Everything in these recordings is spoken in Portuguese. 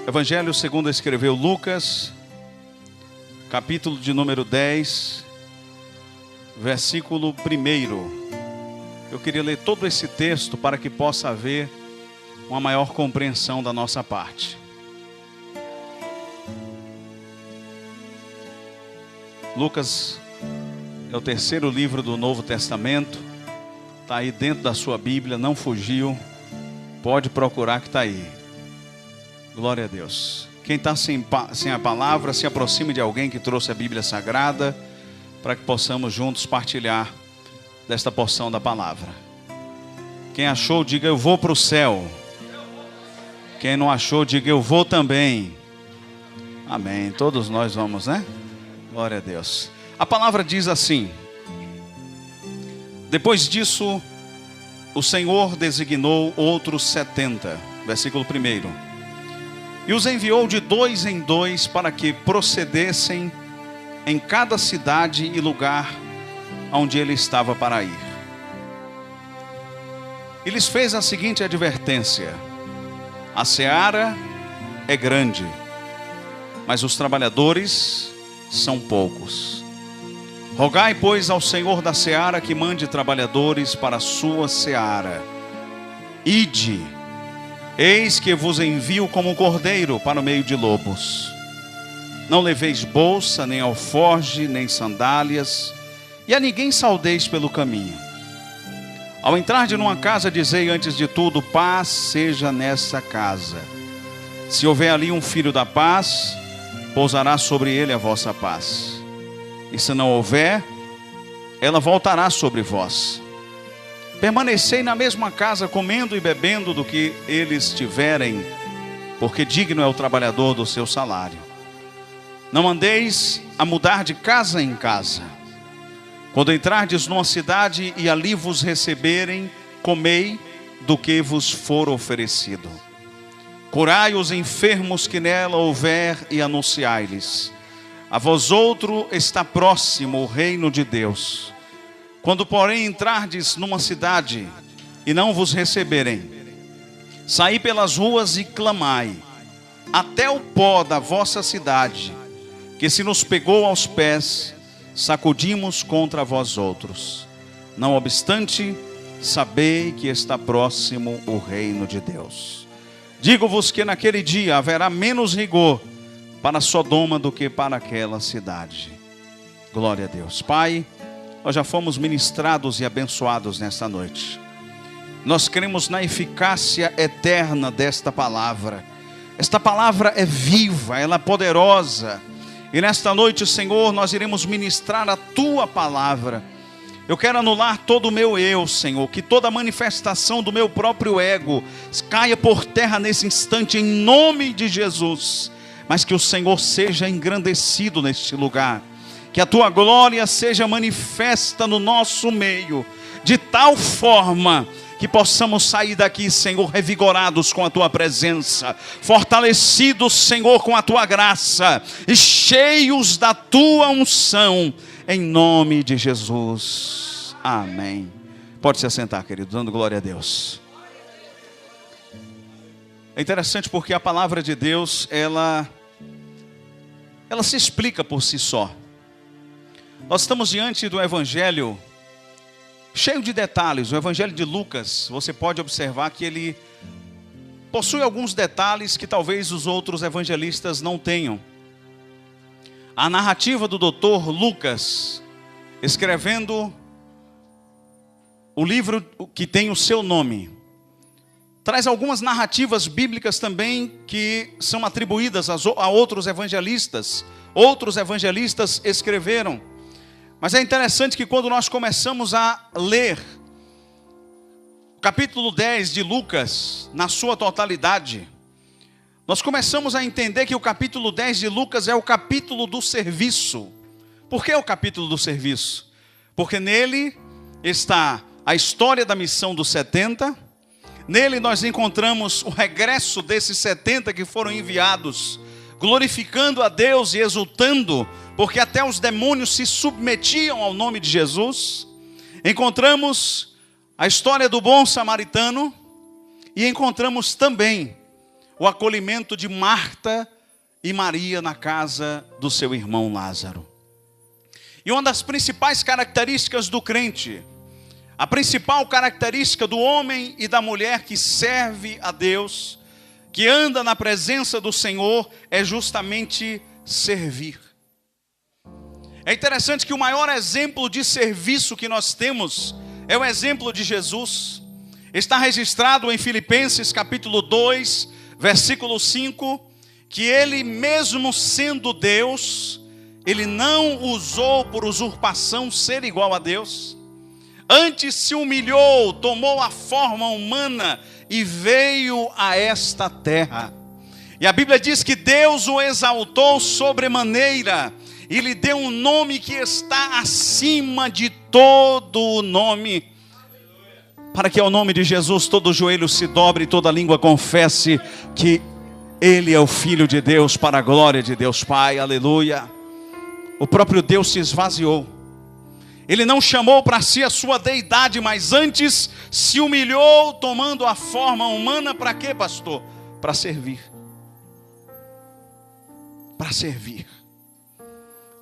Evangelho segundo escreveu Lucas, capítulo de número 10, versículo 1. Eu queria ler todo esse texto para que possa haver uma maior compreensão da nossa parte. Lucas é o terceiro livro do Novo Testamento. Está aí dentro da sua Bíblia, não fugiu. Pode procurar que está aí. Glória a Deus. Quem está sem a palavra, se aproxime de alguém que trouxe a Bíblia Sagrada, para que possamos juntos partilhar desta porção da palavra. Quem achou, diga eu vou para o céu. Quem não achou, diga eu vou também. Amém. Todos nós vamos, né? Glória a Deus. A palavra diz assim: depois disso, o Senhor designou outros 70, versículo 1. E os enviou de 2 em 2 para que procedessem em cada cidade e lugar onde ele estava para ir. E lhes fez a seguinte advertência: a seara é grande, mas os trabalhadores são poucos. Rogai, pois, ao Senhor da seara que mande trabalhadores para a sua seara. Ide, eis que vos envio como um cordeiro para o meio de lobos. Não leveis bolsa, nem alforge, nem sandálias, e a ninguém saudeis pelo caminho. Ao entrar de numa casa, dizei antes de tudo: paz seja nessa casa. Se houver ali um filho da paz, pousará sobre ele a vossa paz. E se não houver, ela voltará sobre vós. Permanecei na mesma casa, comendo e bebendo do que eles tiverem, porque digno é o trabalhador do seu salário. Não andeis a mudar de casa em casa. Quando entrardes numa cidade e ali vos receberem, comei do que vos for oferecido. Curai os enfermos que nela houver e anunciai-lhes: a vós outro está próximo o reino de Deus. Quando, porém, entrardes numa cidade e não vos receberem, saí pelas ruas e clamai: até o pó da vossa cidade, que se nos pegou aos pés, sacudimos contra vós outros. Não obstante, sabei que está próximo o reino de Deus. Digo-vos que naquele dia haverá menos rigor para Sodoma do que para aquela cidade. Glória a Deus. Pai, nós já fomos ministrados e abençoados nesta noite. Nós cremos na eficácia eterna desta palavra. Esta palavra é viva, ela é poderosa. E nesta noite, Senhor, nós iremos ministrar a Tua palavra. Eu quero anular todo o meu eu, Senhor, que toda manifestação do meu próprio ego caia por terra nesse instante, em nome de Jesus. Mas que o Senhor seja engrandecido neste lugar, que a Tua glória seja manifesta no nosso meio, de tal forma que possamos sair daqui, Senhor, revigorados com a Tua presença, fortalecidos, Senhor, com a Tua graça, e cheios da Tua unção, em nome de Jesus. Amém. Pode se assentar, querido, dando glória a Deus. É interessante porque a palavra de Deus, ela se explica por si só. Nós estamos diante do Evangelho cheio de detalhes. O Evangelho de Lucas, você pode observar que ele possui alguns detalhes que talvez os outros evangelistas não tenham. A narrativa do Dr. Lucas, escrevendo o livro que tem o seu nome, traz algumas narrativas bíblicas também que são atribuídas a outros evangelistas. Outros evangelistas escreveram. Mas é interessante que quando nós começamos a ler o capítulo 10 de Lucas, na sua totalidade, nós começamos a entender que o capítulo 10 de Lucas é o capítulo do serviço. Por que o capítulo do serviço? Porque nele está a história da missão dos 70. Nele nós encontramos o regresso desses 70 que foram enviados, glorificando a Deus e exultando, porque até os demônios se submetiam ao nome de Jesus. Encontramos a história do bom samaritano e encontramos também o acolhimento de Marta e Maria na casa do seu irmão Lázaro. E uma das principais características do crente, a principal característica do homem e da mulher que serve a Deus, que anda na presença do Senhor, é justamente servir. É interessante que o maior exemplo de serviço que nós temos é o exemplo de Jesus. Está registrado em Filipenses capítulo 2, versículo 5, que ele mesmo sendo Deus, ele não usou por usurpação ser igual a Deus. Antes se humilhou, tomou a forma humana e veio a esta terra. E a Bíblia diz que Deus o exaltou sobremaneira e lhe deu um nome que está acima de todo o nome, para que ao nome de Jesus todo joelho se dobre e toda língua confesse que Ele é o Filho de Deus, para a glória de Deus Pai, aleluia. O próprio Deus se esvaziou. Ele não chamou para si a sua deidade, mas antes se humilhou, tomando a forma humana. Para quê, pastor? Para servir. Para servir.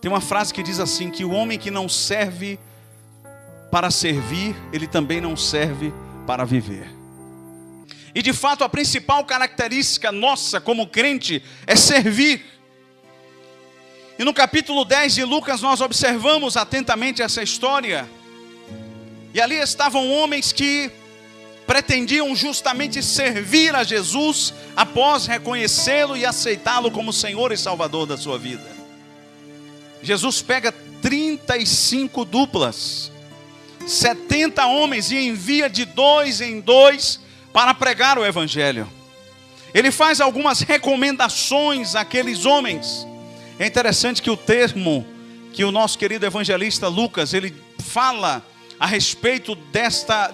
Tem uma frase que diz assim, que o homem que não serve para servir, ele também não serve para viver. E de fato a principal característica nossa como crente é servir. E no capítulo 10 de Lucas nós observamos atentamente essa história. E ali estavam homens que pretendiam justamente servir a Jesus após reconhecê-lo e aceitá-lo como Senhor e Salvador da sua vida. Jesus pega 35 duplas, 70 homens e envia de 2 em 2 para pregar o Evangelho. Ele faz algumas recomendações àqueles homens. É interessante que o termo que o nosso querido evangelista Lucas, ele fala a respeito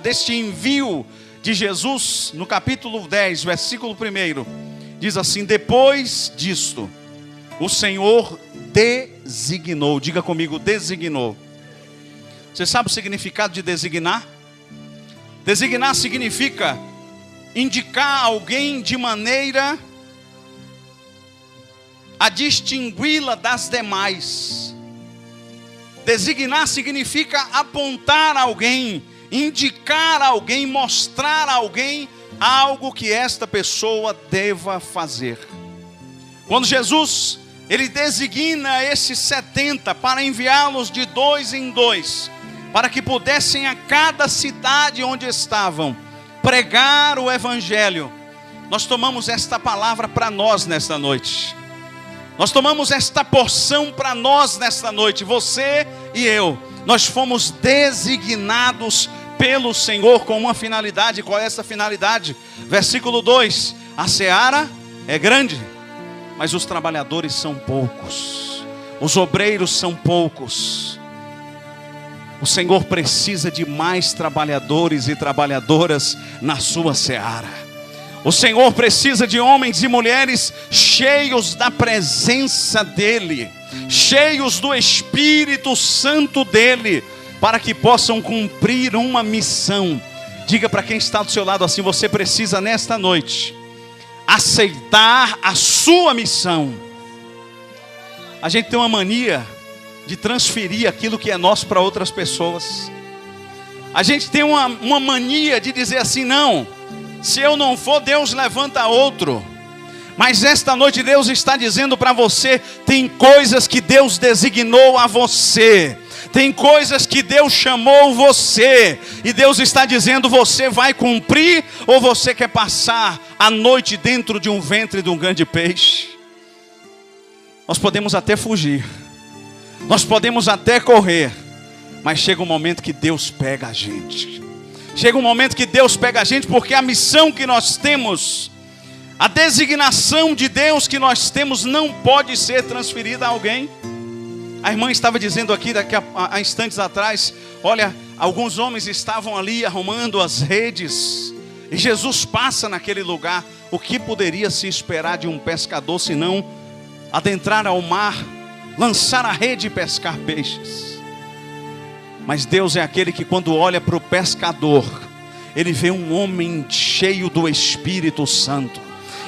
deste envio de Jesus, no capítulo 10, versículo 1, diz assim: depois disto, o Senhor designou, diga comigo, designou. Você sabe o significado de designar? Designar significa indicar alguém de maneira a distingui-la das demais. Designar significa apontar alguém, indicar alguém, mostrar a alguém algo que esta pessoa deva fazer. Quando Jesus, ele designa esses 70 para enviá-los de 2 em 2, para que pudessem a cada cidade onde estavam pregar o Evangelho. Nós tomamos esta palavra para nós nesta noite. Nós tomamos esta porção para nós nesta noite. Você e eu, nós fomos designados pelo Senhor com uma finalidade. Qual é essa finalidade? Versículo 2: a seara é grande, mas os trabalhadores são poucos. Os obreiros são poucos. O Senhor precisa de mais trabalhadores e trabalhadoras na sua seara. O Senhor precisa de homens e mulheres cheios da presença dEle, cheios do Espírito Santo dEle, para que possam cumprir uma missão. Diga para quem está do seu lado assim: você precisa nesta noite aceitar a sua missão. A gente tem uma mania de transferir aquilo que é nosso para outras pessoas. A gente tem uma mania de dizer assim: não, se eu não for, Deus levanta outro. Mas esta noite Deus está dizendo para você: tem coisas que Deus designou a você, tem coisas que Deus chamou você, e Deus está dizendo: você vai cumprir, ou você quer passar a noite dentro de um ventre de um grande peixe? Nós podemos até fugir, nós podemos até correr, mas chega um momento que Deus pega a gente. Chega um momento que Deus pega a gente, porque a missão que nós temos, a designação de Deus que nós temos, não pode ser transferida a alguém. A irmã estava dizendo aqui, daqui a instantes atrás, olha, alguns homens estavam ali arrumando as redes, e Jesus passa naquele lugar. O que poderia se esperar de um pescador, senão adentrar ao mar, lançar a rede e pescar peixes? Mas Deus é aquele que, quando olha para o pescador, ele vê um homem cheio do Espírito Santo.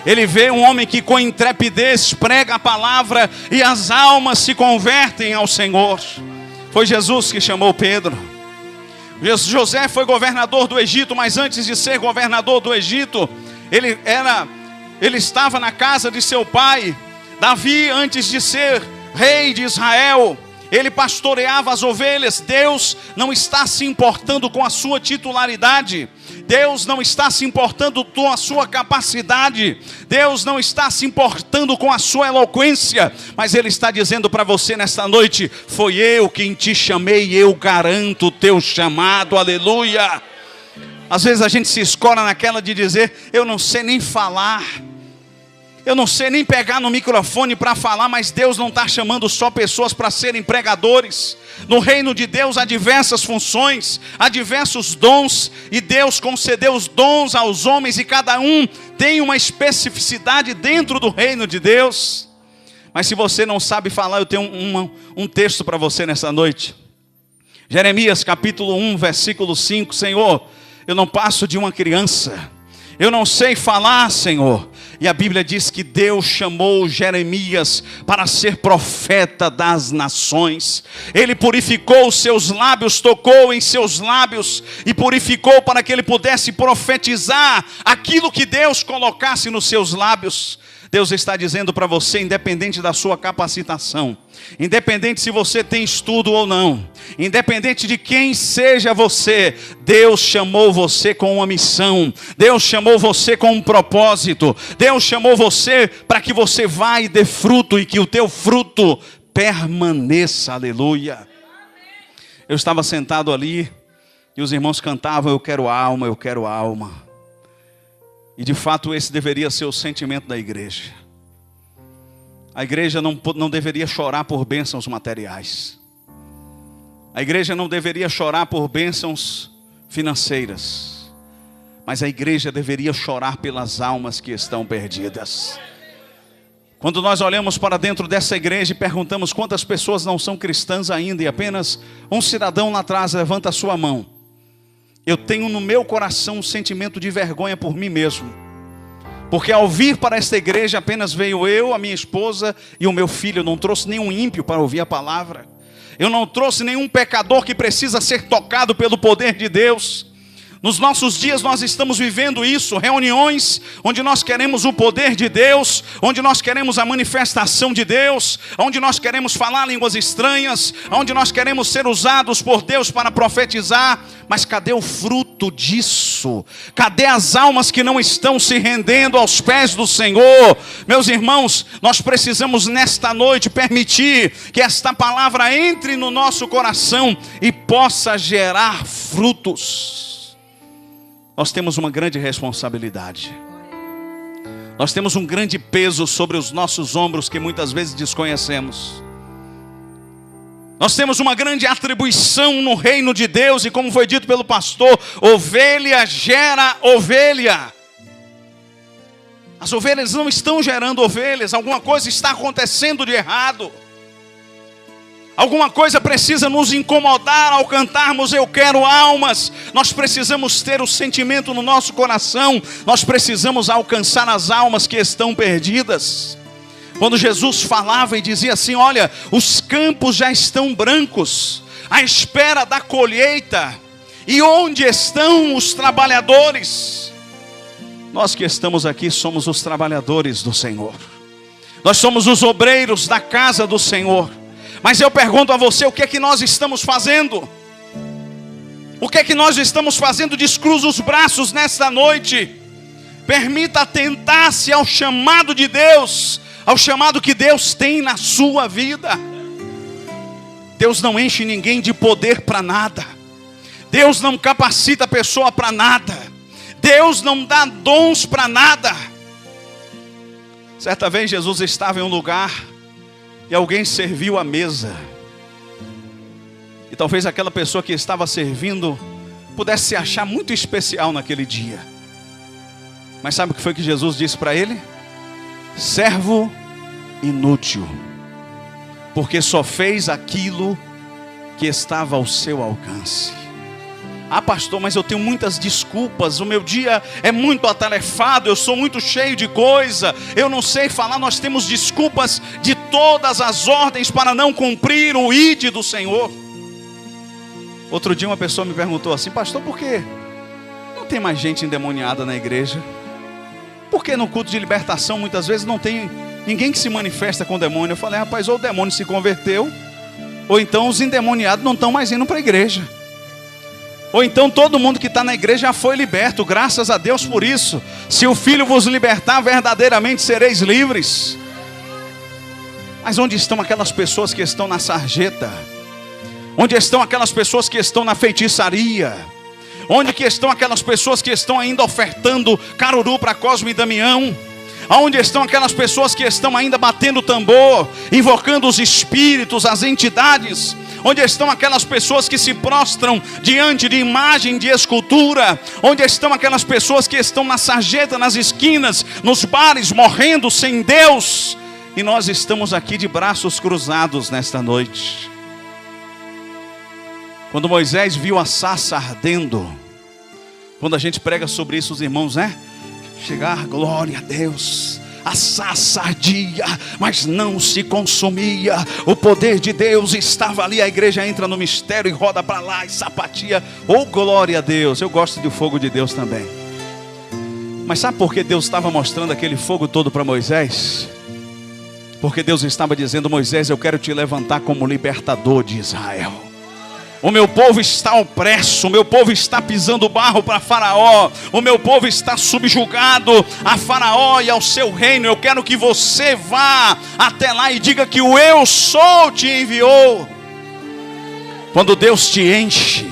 Ele vê um homem que com intrepidez prega a palavra e as almas se convertem ao Senhor. Foi Jesus que chamou Pedro. José foi governador do Egito, mas antes de ser governador do Egito, ele estava na casa de seu pai. Davi, antes de ser rei de Israel, ele pastoreava as ovelhas. Deus não está se importando com a sua titularidade. Deus não está se importando com a sua capacidade. Deus não está se importando com a sua eloquência. Mas Ele está dizendo para você nesta noite: foi eu quem te chamei, eu garanto o teu chamado, aleluia. Às vezes a gente se escora naquela de dizer: eu não sei nem falar, eu não sei nem pegar no microfone para falar. Mas Deus não está chamando só pessoas para serem pregadores. No reino de Deus há diversas funções, há diversos dons, e Deus concedeu os dons aos homens, e cada um tem uma especificidade dentro do reino de Deus. Mas se você não sabe falar, eu tenho um texto para você nessa noite. Jeremias capítulo 1, versículo 5. Senhor, eu não passo de uma criança, eu não sei falar, Senhor. E a Bíblia diz que Deus chamou Jeremias para ser profeta das nações. Ele purificou os seus lábios, tocou em seus lábios e purificou para que ele pudesse profetizar aquilo que Deus colocasse nos seus lábios. Deus está dizendo para você, independente da sua capacitação, independente se você tem estudo ou não, independente de quem seja você, Deus chamou você com uma missão, Deus chamou você com um propósito, Deus chamou você para que você vá e dê fruto, e que o teu fruto permaneça, aleluia. Eu estava sentado ali e os irmãos cantavam: eu quero alma, eu quero alma. E de fato esse deveria ser o sentimento da igreja. A igreja não deveria chorar por bênçãos materiais. A igreja não deveria chorar por bênçãos financeiras. Mas a igreja deveria chorar pelas almas que estão perdidas. Quando nós olhamos para dentro dessa igreja e perguntamos quantas pessoas não são cristãs ainda, e apenas um cidadão lá atrás levanta a sua mão, eu tenho no meu coração um sentimento de vergonha por mim mesmo. Porque ao vir para esta igreja apenas veio eu, a minha esposa e o meu filho. Eu não trouxe nenhum ímpio para ouvir a palavra. Eu não trouxe nenhum pecador que precisa ser tocado pelo poder de Deus. Nos nossos dias nós estamos vivendo isso, reuniões onde nós queremos o poder de Deus, onde nós queremos a manifestação de Deus, onde nós queremos falar línguas estranhas, onde nós queremos ser usados por Deus para profetizar. Mas cadê o fruto disso? Cadê as almas que não estão se rendendo aos pés do Senhor? Meus irmãos, nós precisamos nesta noite permitir que esta palavra entre no nosso coração e possa gerar frutos. Nós temos uma grande responsabilidade. Nós temos um grande peso sobre os nossos ombros que muitas vezes desconhecemos. Nós temos uma grande atribuição no reino de Deus, e como foi dito pelo pastor, ovelha gera ovelha. As ovelhas não estão gerando ovelhas, alguma coisa está acontecendo de errado. Alguma coisa precisa nos incomodar ao cantarmos eu quero almas. Nós precisamos ter o sentimento no nosso coração. Nós precisamos alcançar as almas que estão perdidas. Quando Jesus falava e dizia assim: olha, os campos já estão brancos, à espera da colheita. E onde estão os trabalhadores? Nós que estamos aqui somos os trabalhadores do Senhor. Nós somos os obreiros da casa do Senhor. Mas eu pergunto a você, o que é que nós estamos fazendo? O que é que nós estamos fazendo? Descruza os braços nesta noite. Permita atentar-se ao chamado de Deus, ao chamado que Deus tem na sua vida. Deus não enche ninguém de poder para nada. Deus não capacita a pessoa para nada. Deus não dá dons para nada. Certa vez Jesus estava em um lugar e alguém serviu a mesa. E talvez aquela pessoa que estava servindo pudesse se achar muito especial naquele dia. Mas sabe o que foi que Jesus disse para ele? Servo inútil, porque só fez aquilo que estava ao seu alcance. Ah, pastor, mas eu tenho muitas desculpas, o meu dia é muito atarefado, eu sou muito cheio de coisa, eu não sei falar. Nós temos desculpas de todas as ordens para não cumprir o ID do Senhor. Outro dia uma pessoa me perguntou assim: pastor, por que não tem mais gente endemoniada na igreja? Por que no culto de libertação muitas vezes não tem ninguém que se manifesta com demônio? Eu falei: rapaz, ou o demônio se converteu, ou então os endemoniados não estão mais indo para a igreja. Ou então todo mundo que está na igreja já foi liberto, graças a Deus por isso. Se o Filho vos libertar, verdadeiramente sereis livres. Mas onde estão aquelas pessoas que estão na sarjeta? Onde estão aquelas pessoas que estão na feitiçaria? Onde que estão aquelas pessoas que estão ainda ofertando caruru para Cosme e Damião? Onde estão aquelas pessoas que estão ainda batendo tambor, invocando os espíritos, as entidades? Onde estão aquelas pessoas que se prostram diante de imagem de escultura? Onde estão aquelas pessoas que estão na sarjeta, nas esquinas, nos bares, morrendo sem Deus? E nós estamos aqui de braços cruzados nesta noite. Quando Moisés viu a sarça ardendo, quando a gente prega sobre isso, os irmãos, chegar, glória a Deus, a sarça ardia, mas não se consumia. O poder de Deus estava ali. A igreja entra no mistério e roda para lá e sapatia. Oh, glória a Deus. Eu gosto do fogo de Deus também. Mas sabe por que Deus estava mostrando aquele fogo todo para Moisés? Porque Deus estava dizendo: Moisés, eu quero te levantar como libertador de Israel. O meu povo está opresso, o meu povo está pisando barro para Faraó, o meu povo está subjugado a Faraó e ao seu reino. Eu quero que você vá até lá e diga que o Eu Sou te enviou. Quando Deus te enche,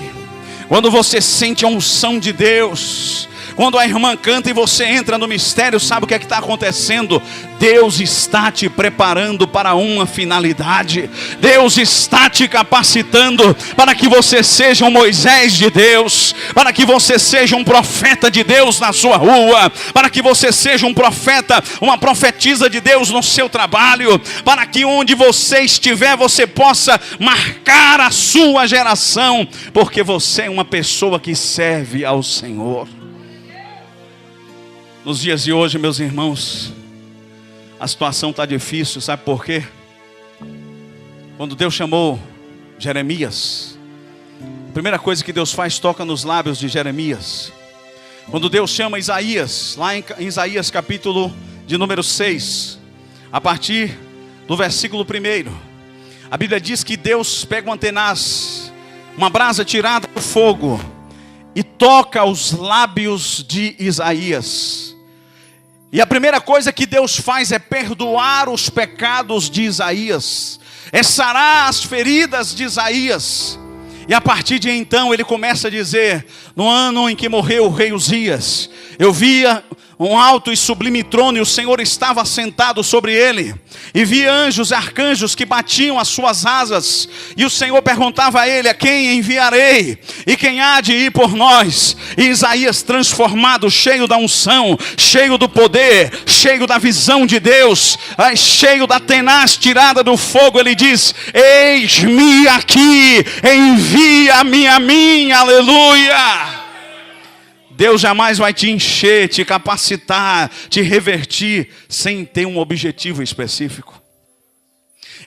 quando você sente a unção de Deus, quando a irmã canta e você entra no mistério, sabe o que é que está acontecendo? Deus está te preparando para uma finalidade. Deus está te capacitando para que você seja um Moisés de Deus, para que você seja um profeta de Deus na sua rua, para que você seja um profeta, uma profetisa de Deus no seu trabalho, para que onde você estiver, você possa marcar a sua geração, porque você é uma pessoa que serve ao Senhor. Nos dias de hoje, meus irmãos, a situação está difícil, sabe por quê? Quando Deus chamou Jeremias, a primeira coisa que Deus faz, toca nos lábios de Jeremias. Quando Deus chama Isaías, lá em Isaías capítulo de número 6, a partir do versículo 1, a Bíblia diz que Deus pega um tenaz, uma brasa tirada do fogo, e toca os lábios de Isaías. E a primeira coisa que Deus faz é perdoar os pecados de Isaías, é sarar as feridas de Isaías. E a partir de então ele começa a dizer: no ano em que morreu o rei Uzias, eu via um alto e sublime trono, e o Senhor estava sentado sobre ele, e via anjos e arcanjos que batiam as suas asas, e o Senhor perguntava a ele: a quem enviarei? E quem há de ir por nós? E Isaías, transformado, cheio da unção, cheio do poder, cheio da visão de Deus, cheio da tenaz tirada do fogo, ele diz: eis-me aqui, envia-me a mim, aleluia. Deus jamais vai te encher, te capacitar, te revertir, sem ter um objetivo específico.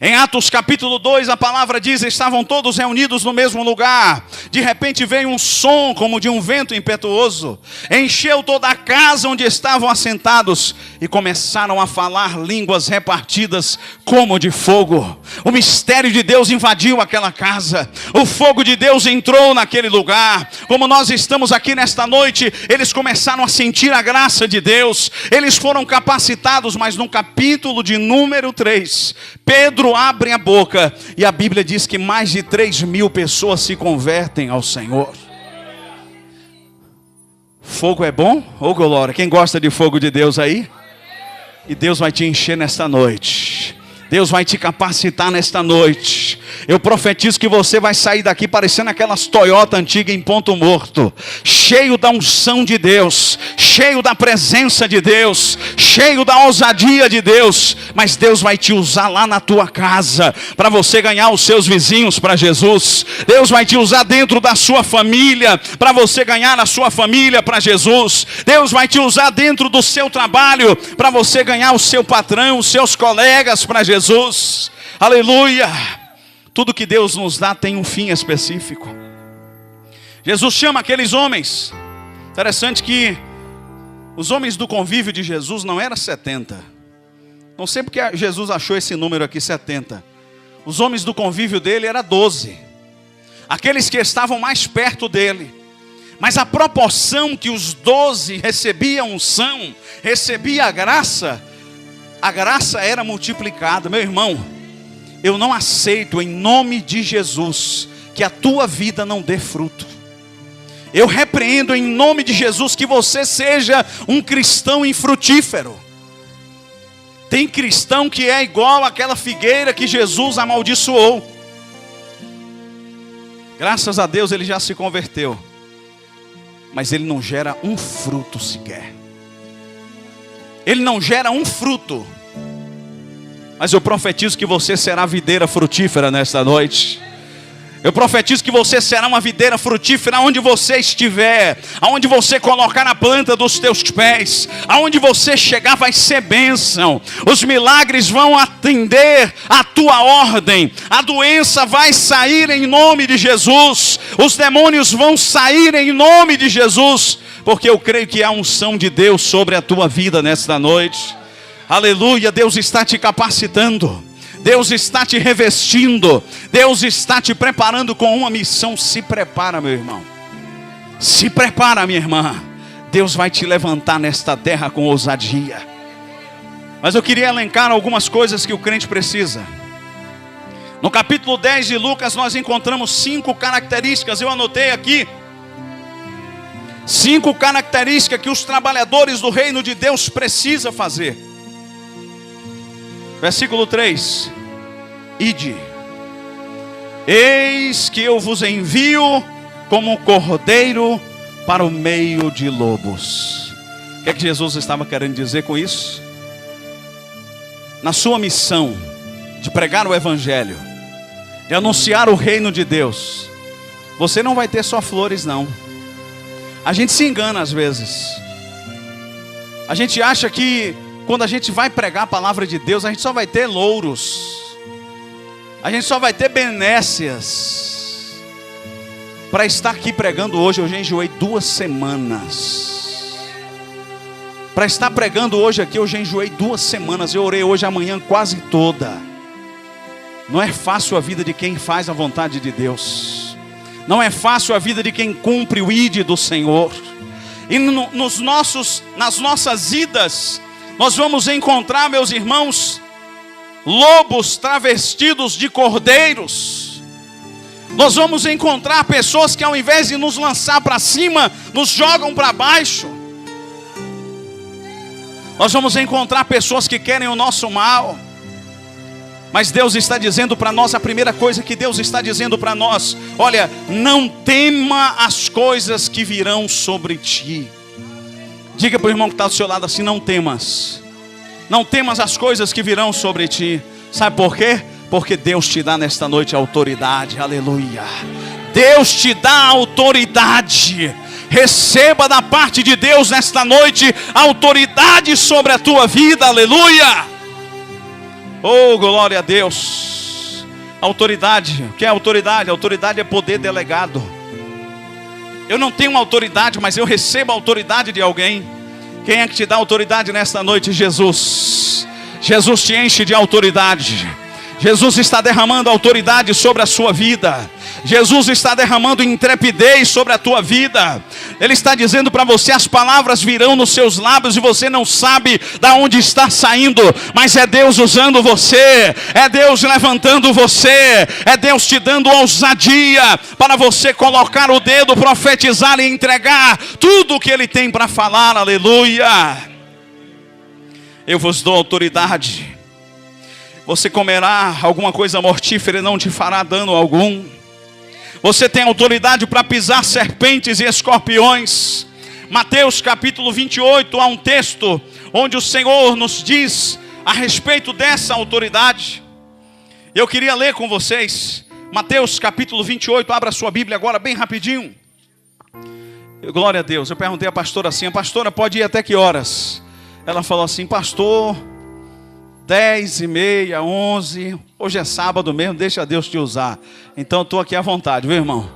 Em Atos capítulo 2, a palavra diz: estavam todos reunidos no mesmo lugar. De repente veio um som como de um vento impetuoso, encheu toda a casa onde estavam assentados, e começaram a falar línguas repartidas como de fogo. O mistério de Deus invadiu aquela casa, o fogo de Deus entrou naquele lugar. Como nós estamos aqui nesta noite, eles começaram a sentir a graça de Deus, eles foram capacitados. Mas no capítulo de número 3, Pedro abre a boca e a Bíblia diz que mais de 3.000 pessoas se convertem ao Senhor. Fogo é bom? Ô glória, quem gosta de fogo de Deus aí? E Deus vai te encher nesta noite, Deus vai te capacitar nesta noite. Eu profetizo que você vai sair daqui parecendo aquelas Toyota antigas em ponto morto, cheio da unção de Deus, cheio da presença de Deus, cheio da ousadia de Deus. Mas Deus vai te usar lá na tua casa, para você ganhar os seus vizinhos para Jesus. Deus vai te usar dentro da sua família, para você ganhar a sua família para Jesus. Deus vai te usar dentro do seu trabalho, para você ganhar o seu patrão, os seus colegas para Jesus. Aleluia! Tudo que Deus nos dá tem um fim específico. Jesus chama aqueles homens. Interessante que os homens do convívio de Jesus não eram 70. Não sei porque Jesus achou esse número aqui, 70. Os homens do convívio dele eram 12. Aqueles que estavam mais perto dele. Mas a proporção que os 12 recebiam unção, recebia a graça era multiplicada. Meu irmão, eu não aceito em nome de Jesus que a tua vida não dê fruto. Eu repreendo em nome de Jesus que você seja um cristão infrutífero. Tem cristão que é igual àquela figueira que Jesus amaldiçoou. Graças a Deus ele já se converteu, mas ele não gera um fruto sequer. Ele não gera um fruto. Mas eu profetizo que você será videira frutífera nesta noite. Eu profetizo que você será uma videira frutífera onde você estiver, aonde você colocar a planta dos teus pés, aonde você chegar vai ser bênção. Os milagres vão atender a tua ordem, a doença vai sair em nome de Jesus, os demônios vão sair em nome de Jesus, porque eu creio que há unção de Deus sobre a tua vida nesta noite. Aleluia, Deus está te capacitando. Deus está te revestindo. Deus está te preparando com uma missão. Se prepara, meu irmão. Se prepara, minha irmã. Deus vai te levantar nesta terra com ousadia. Mas eu queria elencar algumas coisas que o crente precisa. No capítulo 10 de Lucas nós encontramos 5 características. Eu anotei aqui 5 características que os trabalhadores do reino de Deus precisam fazer. Versículo 3: Ide, eis que eu vos envio como um cordeiro para o meio de lobos. O que é que Jesus estava querendo dizer com isso? Na sua missão de pregar o evangelho, de anunciar o reino de Deus, você não vai ter só flores não. A gente se engana às vezes. A gente acha que quando a gente vai pregar a palavra de Deus, a gente só vai ter louros, a gente só vai ter benécias. Para estar aqui pregando hoje, eu já enjoei 2 semanas. Para estar pregando hoje aqui, eu já enjoei 2 semanas. Eu orei hoje a manhã quase toda. Não é fácil a vida de quem faz a vontade de Deus. Não é fácil a vida de quem cumpre o ide do Senhor. E nas nossas idas, nós vamos encontrar, meus irmãos, lobos travestidos de cordeiros. Nós vamos encontrar pessoas que ao invés de nos lançar para cima, nos jogam para baixo. Nós vamos encontrar pessoas que querem o nosso mal. Mas Deus está dizendo para nós, a primeira coisa que Deus está dizendo para nós: olha, não tema as coisas que virão sobre ti. Diga para o irmão que está do seu lado assim: não temas. Não temas as coisas que virão sobre ti. Sabe por quê? Porque Deus te dá nesta noite autoridade. Aleluia. Deus te dá autoridade. Receba da parte de Deus nesta noite autoridade sobre a tua vida. Aleluia. Oh, glória a Deus. Autoridade. O que é autoridade? Autoridade é poder delegado. Eu não tenho autoridade, mas eu recebo a autoridade de alguém. Quem é que te dá autoridade nesta noite? Jesus. Jesus te enche de autoridade. Jesus está derramando autoridade sobre a sua vida. Jesus está derramando intrepidez sobre a tua vida. Ele está dizendo para você: as palavras virão nos seus lábios e você não sabe de onde está saindo, mas é Deus usando você, é Deus levantando você, é Deus te dando ousadia para você colocar o dedo, profetizar e entregar tudo o que Ele tem para falar. Aleluia. Eu vos dou autoridade. Você comerá alguma coisa mortífera e não te fará dano algum. Você tem autoridade para pisar serpentes e escorpiões. Mateus capítulo 28, há um texto onde o Senhor nos diz a respeito dessa autoridade. Eu queria ler com vocês, Mateus capítulo 28, abra sua Bíblia agora bem rapidinho. Glória a Deus. Eu perguntei à pastora assim, a pastora pode ir até que horas? Ela falou assim, pastor, 10h30, 11, hoje é sábado mesmo, deixa Deus te usar. Então estou aqui à vontade, viu, irmão?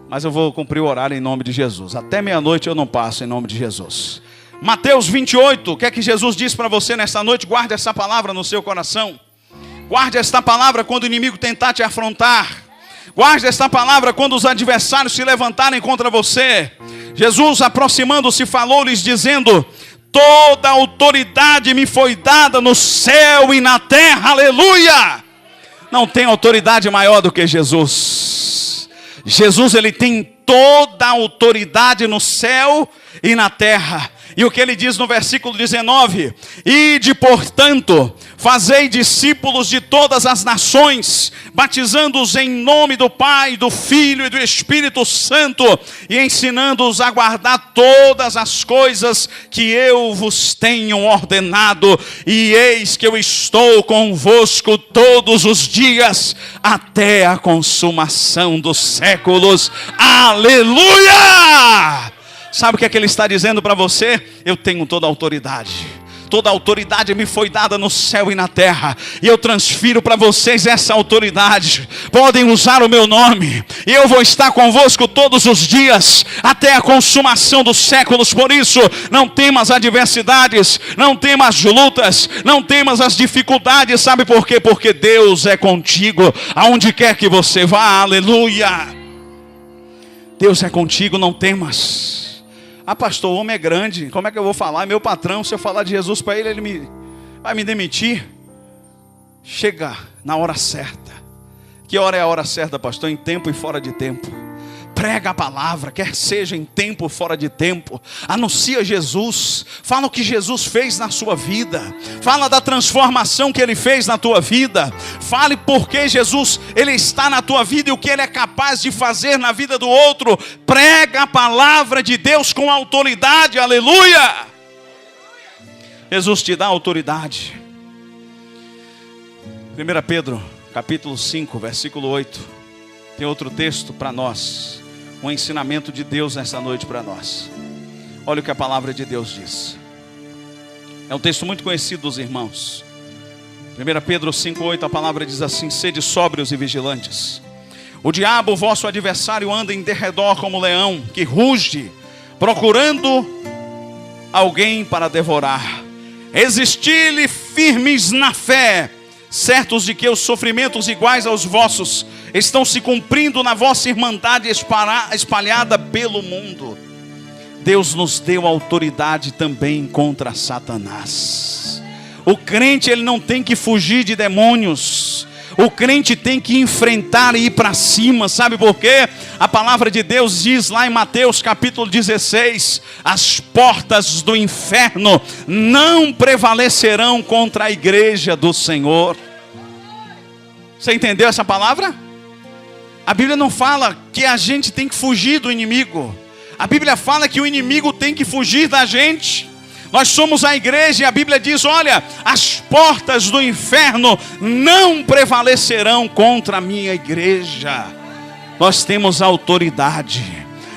Mas eu vou cumprir o horário em nome de Jesus. Até meia-noite eu não passo em nome de Jesus. Mateus 28, o que é que Jesus diz para você nesta noite? Guarde essa palavra no seu coração. Guarde esta palavra quando o inimigo tentar te afrontar. Guarde esta palavra quando os adversários se levantarem contra você. Jesus, aproximando-se, falou-lhes dizendo: toda autoridade me foi dada no céu e na terra. Aleluia! Não tem autoridade maior do que Jesus. Jesus, ele tem toda a autoridade no céu e na terra. E o que ele diz no versículo 19: ide, portanto, fazei discípulos de todas as nações, batizando-os em nome do Pai, do Filho e do Espírito Santo, e ensinando-os a guardar todas as coisas que eu vos tenho ordenado. E eis que eu estou convosco todos os dias, até a consumação dos séculos. Aleluia! Sabe o que é que ele está dizendo para você? Eu tenho toda a autoridade. Toda a autoridade me foi dada no céu e na terra. E eu transfiro para vocês essa autoridade. Podem usar o meu nome. E eu vou estar convosco todos os dias, até a consumação dos séculos. Por isso, não temas adversidades, não temas lutas, não temas as dificuldades. Sabe por quê? Porque Deus é contigo, aonde quer que você vá. Aleluia! Deus é contigo, não temas. Ah, pastor, o homem é grande, como é que eu vou falar? Meu patrão, se eu falar de Jesus para ele, vai me demitir. Chega na hora certa. Que hora é a hora certa, pastor? Em tempo e fora de tempo. Prega a palavra, quer seja em tempo ou fora de tempo. Anuncia Jesus. Fala o que Jesus fez na sua vida. Fala da transformação que Ele fez na tua vida. Fale porque Jesus, Ele está na tua vida e o que Ele é capaz de fazer na vida do outro. Prega a palavra de Deus com autoridade. Aleluia! Jesus te dá autoridade. 1 Pedro, capítulo 5, versículo 8. Tem outro texto para nós. Um ensinamento de Deus nessa noite para nós. Olha o que a palavra de Deus diz. É um texto muito conhecido dos irmãos. 1 Pedro 5,8, a palavra diz assim: sede sóbrios e vigilantes. O diabo, vosso adversário, anda em derredor como leão, que ruge, procurando alguém para devorar. Resisti-lhe firmes na fé, certos de que os sofrimentos iguais aos vossos estão se cumprindo na vossa irmandade espalhada pelo mundo. Deus nos deu autoridade também contra Satanás. O crente, ele não tem que fugir de demônios. O crente tem que enfrentar e ir para cima. Sabe por quê? A palavra de Deus diz lá em Mateus capítulo 16: as portas do inferno não prevalecerão contra a igreja do Senhor. Você entendeu essa palavra? A Bíblia não fala que a gente tem que fugir do inimigo. A Bíblia fala que o inimigo tem que fugir da gente. Nós somos a igreja e a Bíblia diz: olha, as portas do inferno não prevalecerão contra a minha igreja. Nós temos autoridade.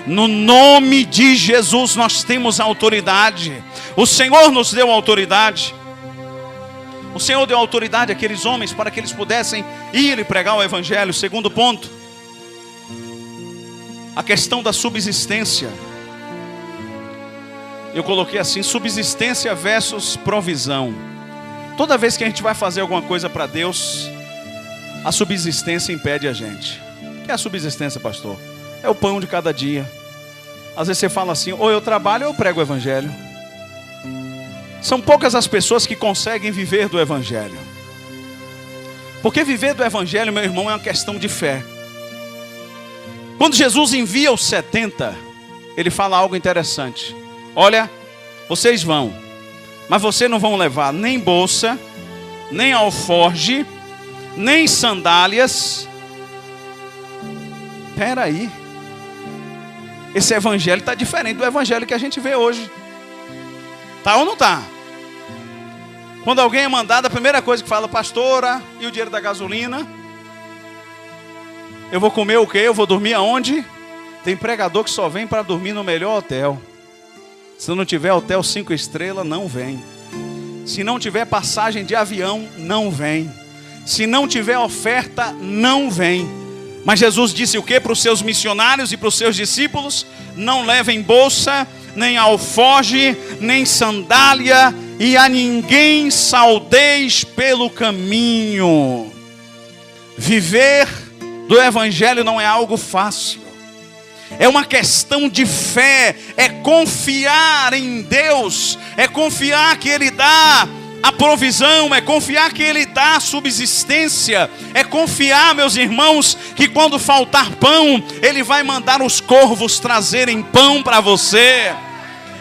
No nome de Jesus nós temos autoridade. O Senhor nos deu autoridade. O Senhor deu autoridade àqueles homens para que eles pudessem ir e pregar o evangelho. Segundo ponto, a questão da subsistência. Eu coloquei assim: subsistência versus provisão. Toda vez que a gente vai fazer alguma coisa para Deus, a subsistência impede a gente. O que é a subsistência, pastor? É o pão de cada dia. Às vezes você fala assim: ou eu trabalho ou eu prego o evangelho. São poucas as pessoas que conseguem viver do evangelho. Porque viver do evangelho, meu irmão, é uma questão de fé. Quando Jesus envia os 70, ele fala algo interessante: olha, vocês vão, mas vocês não vão levar nem bolsa, nem alforge, nem sandálias. Espera aí. Esse evangelho está diferente do evangelho que a gente vê hoje. Tá ou não tá? Quando alguém é mandado, a primeira coisa que fala: pastora, e o dinheiro da gasolina? Eu vou comer o quê? Eu vou dormir aonde? Tem pregador que só vem para dormir no melhor hotel. Se não tiver hotel 5 estrelas, não vem. Se não tiver passagem de avião, não vem. Se não tiver oferta, não vem. Mas Jesus disse o quê para os seus missionários e para os seus discípulos? Não levem bolsa, nem alforge, nem sandália, e a ninguém saudeis pelo caminho. Viver do evangelho não é algo fácil. É uma questão de fé, é confiar em Deus, é confiar que Ele dá a provisão, é confiar que Ele dá a subsistência, é confiar, meus irmãos, que quando faltar pão, Ele vai mandar os corvos trazerem pão para você.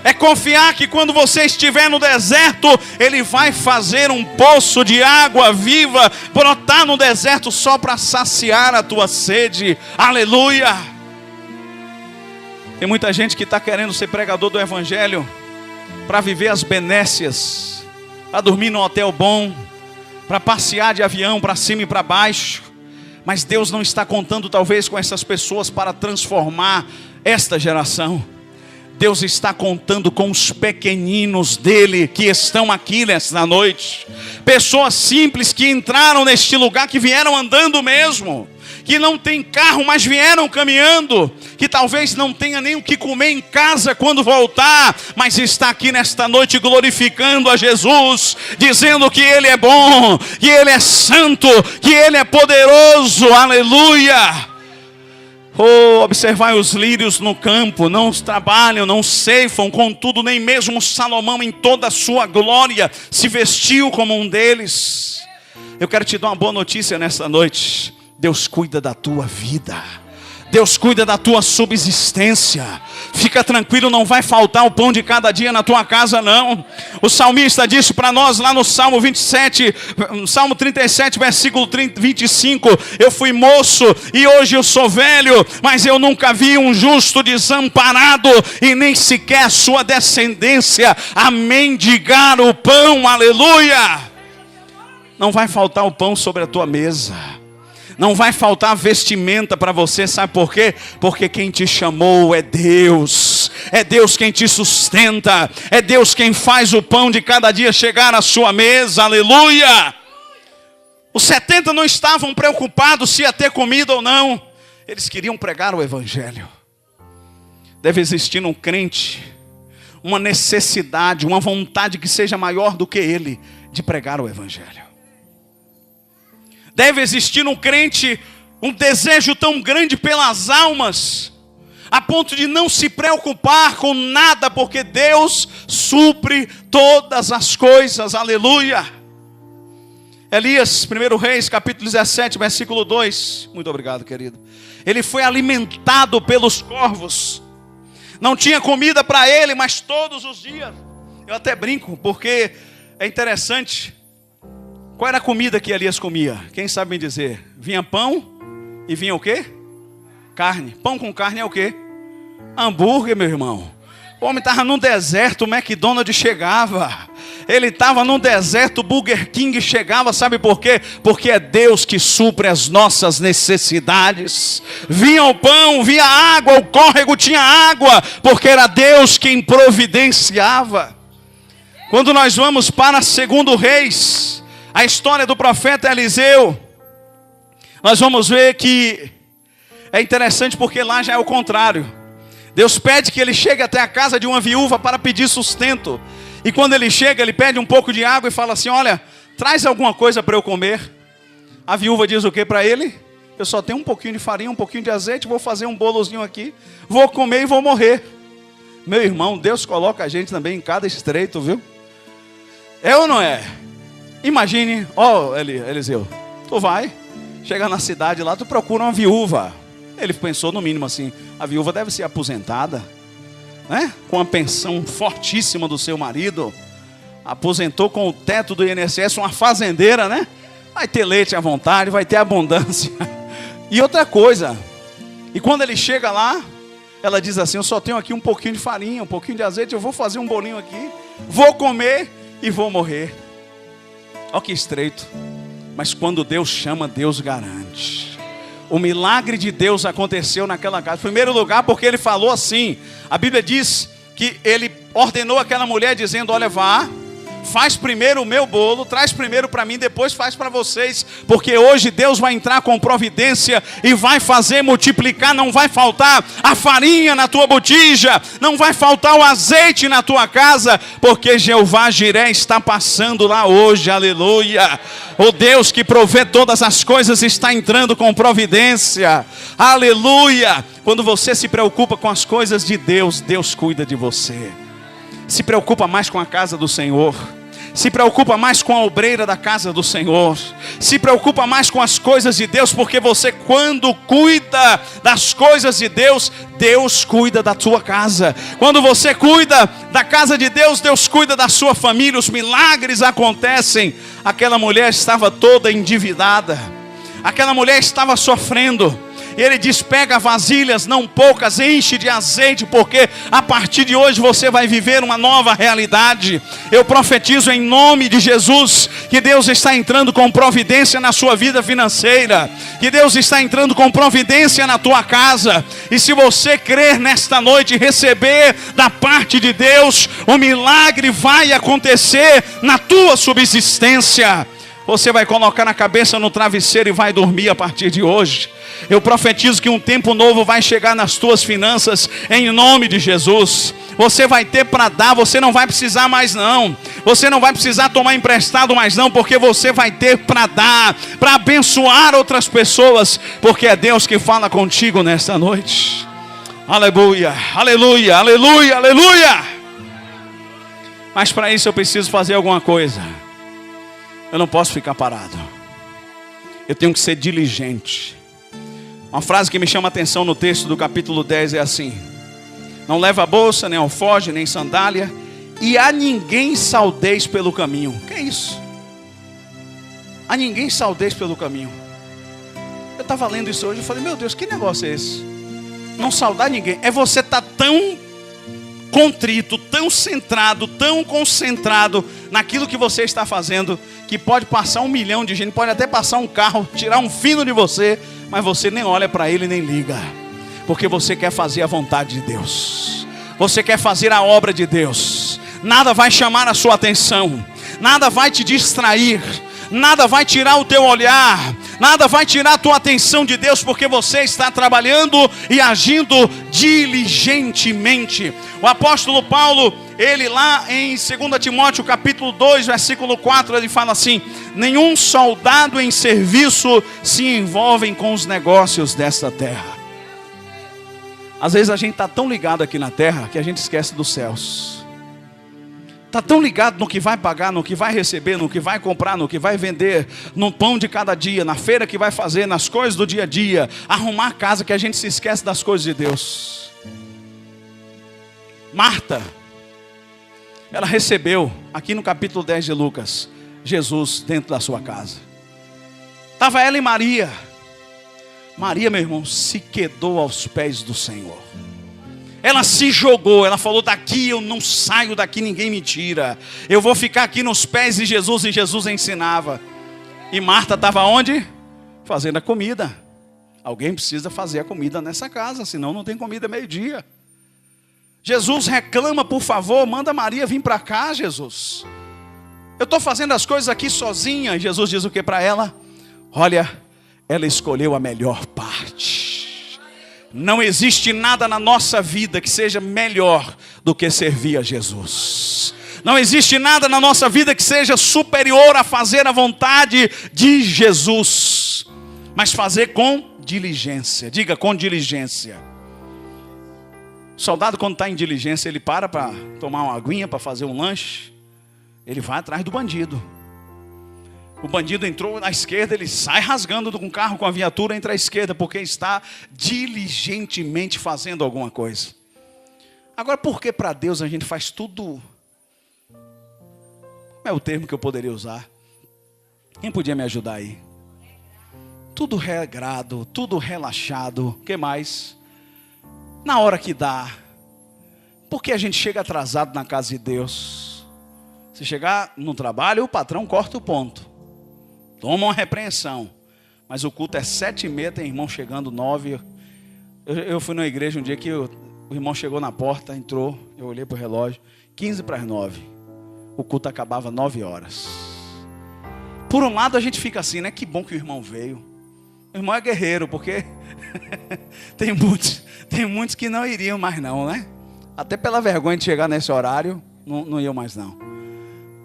É confiar que quando você estiver no deserto, Ele vai fazer um poço de água viva, brotar no deserto só para saciar a tua sede. Aleluia! Tem muita gente que está querendo ser pregador do evangelho para viver as benécias, para dormir num hotel bom, para passear de avião para cima e para baixo. Mas Deus não está contando talvez com essas pessoas para transformar esta geração. Deus está contando com os pequeninos dele que estão aqui nesta noite. Pessoas simples que entraram neste lugar, que vieram andando mesmo, que não tem carro, mas vieram caminhando, que talvez não tenha nem o que comer em casa quando voltar, mas está aqui nesta noite glorificando a Jesus, dizendo que Ele é bom, que Ele é santo, que Ele é poderoso. Aleluia! Oh, observai os lírios no campo, não trabalham, não ceifam, contudo nem mesmo Salomão em toda a sua glória se vestiu como um deles. Eu quero te dar uma boa notícia nessa noite. Deus cuida da tua vida, Deus cuida da tua subsistência. Fica tranquilo, não vai faltar o pão de cada dia na tua casa não. O salmista disse para nós lá no Salmo 27, Salmo 37, versículo 25: eu fui moço e hoje eu sou velho, mas eu nunca vi um justo desamparado, e nem sequer sua descendência a mendigar o pão. Aleluia! Não vai faltar o pão sobre a tua mesa, não vai faltar vestimenta para você, sabe por quê? Porque quem te chamou é Deus. É Deus quem te sustenta. É Deus quem faz o pão de cada dia chegar à sua mesa. Aleluia! Os 70 não estavam preocupados se ia ter comida ou não. Eles queriam pregar o evangelho. Deve existir num crente uma necessidade, uma vontade que seja maior do que ele de pregar o evangelho. Deve existir no crente um desejo tão grande pelas almas, a ponto de não se preocupar com nada, porque Deus supre todas as coisas. Aleluia! Elias, 1 Reis, capítulo 17, versículo 2. Muito obrigado, querido. Ele foi alimentado pelos corvos. Não tinha comida para ele, mas todos os dias. Eu até brinco, porque é interessante. Qual era a comida que Elias comia? Quem sabe me dizer? Vinha pão e vinha o quê? Carne. Pão com carne é o quê? Hambúrguer, meu irmão. O homem estava num deserto, o McDonald's chegava. Ele estava num deserto, o Burger King chegava. Sabe por quê? Porque é Deus que supre as nossas necessidades. Vinha o pão, vinha a água, o córrego tinha água, porque era Deus quem providenciava. Quando nós vamos para 2 Reis, a história do profeta Eliseu, nós vamos ver que é interessante, porque lá já é o contrário. Deus pede que ele chegue até a casa de uma viúva para pedir sustento. E quando ele chega, ele pede um pouco de água e fala assim: olha, traz alguma coisa para eu comer. A viúva diz o que para ele? Eu só tenho um pouquinho de farinha, um pouquinho de azeite, vou fazer um bolozinho aqui, vou comer e vou morrer. Meu irmão, Deus coloca a gente também em cada estreito, viu? É ou não é? Imagine, Eliseu, tu vai, chega na cidade lá, tu procura uma viúva. Ele pensou no mínimo assim: a viúva deve ser aposentada, né? Com a pensão fortíssima do seu marido. aposentou com o teto do INSS, uma fazendeira, né? Vai ter leite à vontade, vai ter abundância. E outra coisa, e quando ele chega lá, ela diz assim: eu só tenho aqui um pouquinho de farinha, um pouquinho de azeite, eu vou fazer um bolinho aqui, vou comer e vou morrer. Olha que estreito. Mas quando Deus chama, Deus garante. O milagre de Deus aconteceu naquela casa. Em primeiro lugar, porque ele falou assim. A Bíblia diz que ele ordenou aquela mulher dizendo: olha, vá, faz primeiro o meu bolo, traz primeiro para mim, depois faz para vocês, porque hoje Deus vai entrar com providência e vai fazer multiplicar. Não vai faltar a farinha na tua botija, não vai faltar o azeite na tua casa, porque Jeová Jiré está passando lá hoje, aleluia. O Deus que provê todas as coisas está entrando com providência, aleluia. Quando você se preocupa com as coisas de Deus, Deus cuida de você. Se preocupa mais com a casa do Senhor. Se preocupa mais com a obreira da casa do Senhor. Se preocupa mais com as coisas de Deus, porque você, quando cuida das coisas de Deus, Deus cuida da tua casa. Quando você cuida da casa de Deus, Deus cuida da sua família. Os milagres acontecem. Aquela mulher estava toda endividada. Aquela mulher estava sofrendo. E ele diz: pega vasilhas, não poucas, enche de azeite, porque a partir de hoje você vai viver uma nova realidade. Eu profetizo em nome de Jesus que Deus está entrando com providência na sua vida financeira, que Deus está entrando com providência na tua casa. E se você crer nesta noite e receber da parte de Deus, o milagre vai acontecer na tua subsistência. Você vai colocar a cabeça no travesseiro e vai dormir a partir de hoje. Eu profetizo que um tempo novo vai chegar nas tuas finanças, em nome de Jesus. Você vai ter para dar, você não vai precisar mais não. Você não vai precisar tomar emprestado mais não, porque você vai ter para dar, para abençoar outras pessoas, porque é Deus que fala contigo nesta noite. Aleluia, aleluia, aleluia, aleluia. Mas para isso eu preciso fazer alguma coisa. Eu não posso ficar parado. Eu tenho que ser diligente. Uma frase que me chama a atenção no texto do capítulo 10 é assim: não leva bolsa, nem alforje, nem sandália, e a ninguém saudeis pelo caminho. Que é isso? A ninguém saudeis pelo caminho. Eu estava lendo isso hoje e falei: meu Deus, que negócio é esse? Não saudar ninguém. É você estar tão contrito, tão centrado, tão concentrado naquilo que você está fazendo, que pode passar 1 milhão de gente, pode até passar um carro, tirar um fino de você, mas você nem olha para ele, nem liga, porque você quer fazer a vontade de Deus, você quer fazer a obra de Deus. Nada vai chamar a sua atenção, nada vai te distrair, nada vai tirar o teu olhar, nada vai tirar a tua atenção de Deus, porque você está trabalhando e agindo diligentemente. O apóstolo Paulo, ele lá em 2 Timóteo capítulo 2, versículo 4, ele fala assim: nenhum soldado em serviço se envolve com os negócios desta terra. Às vezes a gente está tão ligado aqui na terra que a gente esquece dos céus. Está tão ligado no que vai pagar, no que vai receber, no que vai comprar, no que vai vender, no pão de cada dia, na feira que vai fazer, nas coisas do dia a dia, arrumar a casa, que a gente se esquece das coisas de Deus. Marta, ela recebeu, aqui no capítulo 10 de Lucas, Jesus dentro da sua casa. Estava ela e Maria. Maria, meu irmão, se quedou aos pés do Senhor. Ela se jogou, ela falou: daqui eu não saio, daqui ninguém me tira. Eu vou ficar aqui nos pés de Jesus. E Jesus ensinava. E Marta estava onde? Fazendo a comida. Alguém precisa fazer a comida nessa casa, senão não tem comida meio-dia. Jesus reclama: por favor, manda Maria vir para cá, Jesus. Eu estou fazendo as coisas aqui sozinha. E Jesus diz o que para ela? Olha, ela escolheu a melhor parte. Não existe nada na nossa vida que seja melhor do que servir a Jesus. Não existe nada na nossa vida que seja superior a fazer a vontade de Jesus. Mas fazer com diligência. Diga: com diligência. O soldado, quando está em diligência, ele para tomar uma aguinha, para fazer um lanche. Ele vai atrás do bandido. O bandido entrou na esquerda, ele sai rasgando com o carro, com a viatura, entra à esquerda, porque está diligentemente fazendo alguma coisa. Agora, por que para Deus a gente faz tudo Como é o termo que eu poderia usar? Quem podia me ajudar aí? Tudo regrado, tudo relaxado. O que mais? Na hora que dá. Porque a gente chega atrasado na casa de Deus. Se chegar no trabalho, o patrão corta o ponto. Toma uma repreensão. Mas o culto é 7h30, tem irmão chegando 9. Eu fui numa igreja um dia que o irmão chegou na porta, entrou, eu olhei para o relógio, 15:50. O culto acabava 9 horas. Por um lado a gente fica assim, né? Que bom que o irmão veio. O irmão é guerreiro, porque tem muitos que não iriam mais não, né? Até pela vergonha de chegar nesse horário, não iam mais não.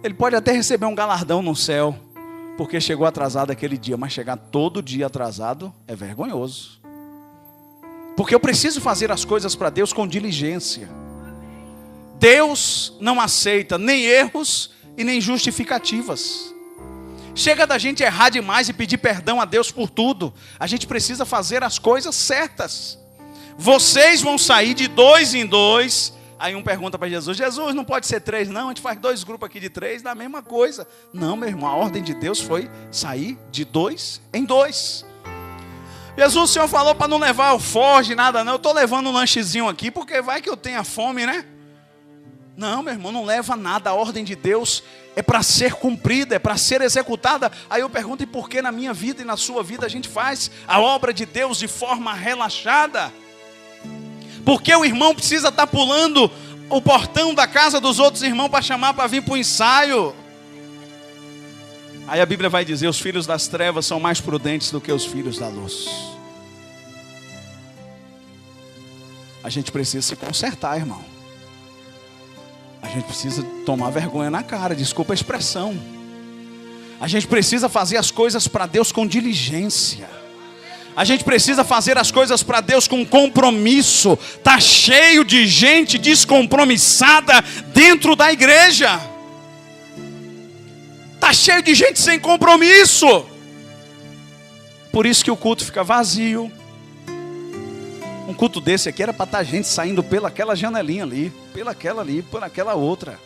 Ele pode até receber um galardão no céu, porque chegou atrasado aquele dia, mas chegar todo dia atrasado é vergonhoso. Porque eu preciso fazer as coisas para Deus com diligência. Deus não aceita nem erros e nem justificativas. Chega da gente errar demais e pedir perdão a Deus por tudo. A gente precisa fazer as coisas certas. Vocês vão sair de 2 em 2. Aí um pergunta para Jesus: Jesus, não pode ser 3 não? A gente faz 2 grupos aqui de 3, da mesma coisa. Não, meu irmão, a ordem de Deus foi sair de 2 em 2. Jesus, o Senhor falou para não levar alforje, nada não. Eu estou levando um lanchezinho aqui, porque vai que eu tenha fome, né? Não, meu irmão, não leva nada. A ordem de Deus é para ser cumprida, é para ser executada. Aí eu pergunto: e por que na minha vida e na sua vida a gente faz a obra de Deus de forma relaxada? Porque o irmão precisa estar pulando o portão da casa dos outros irmãos para chamar para vir para o ensaio? Aí a Bíblia vai dizer: os filhos das trevas são mais prudentes do que os filhos da luz. A gente precisa se consertar, irmão. A gente precisa tomar vergonha na cara, desculpa a expressão. A gente precisa fazer as coisas para Deus com diligência. A gente precisa fazer as coisas para Deus com compromisso. Está cheio de gente descompromissada dentro da igreja. Está cheio de gente sem compromisso. Por isso que o culto fica vazio. Um culto desse aqui era para estar gente saindo pelaquela janelinha ali, pelaquela ali, por aquela outra.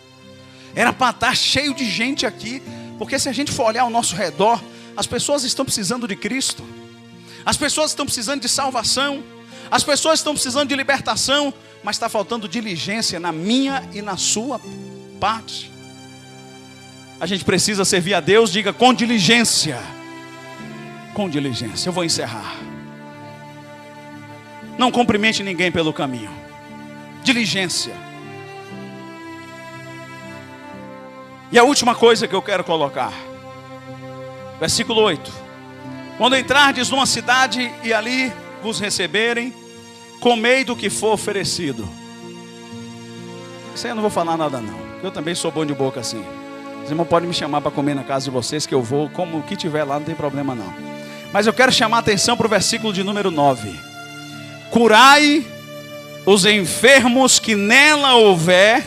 Era para estar cheio de gente aqui. Porque se a gente for olhar ao nosso redor, as pessoas estão precisando de Cristo. As pessoas estão precisando de salvação. As pessoas estão precisando de libertação. Mas está faltando diligência na minha e na sua parte. A gente precisa servir a Deus, diga, com diligência. Com diligência. Eu vou encerrar. Não cumprimente ninguém pelo caminho. Diligência. E a última coisa que eu quero colocar. Versículo 8. Quando entrardes numa cidade e ali vos receberem, comei do que for oferecido. Isso aí eu não vou falar nada não. Eu também sou bom de boca assim. Os irmãos podem me chamar para comer na casa de vocês, que eu vou, como o que tiver lá, não tem problema não. Mas eu quero chamar a atenção para o versículo de número 9. Curai os enfermos que nela houver,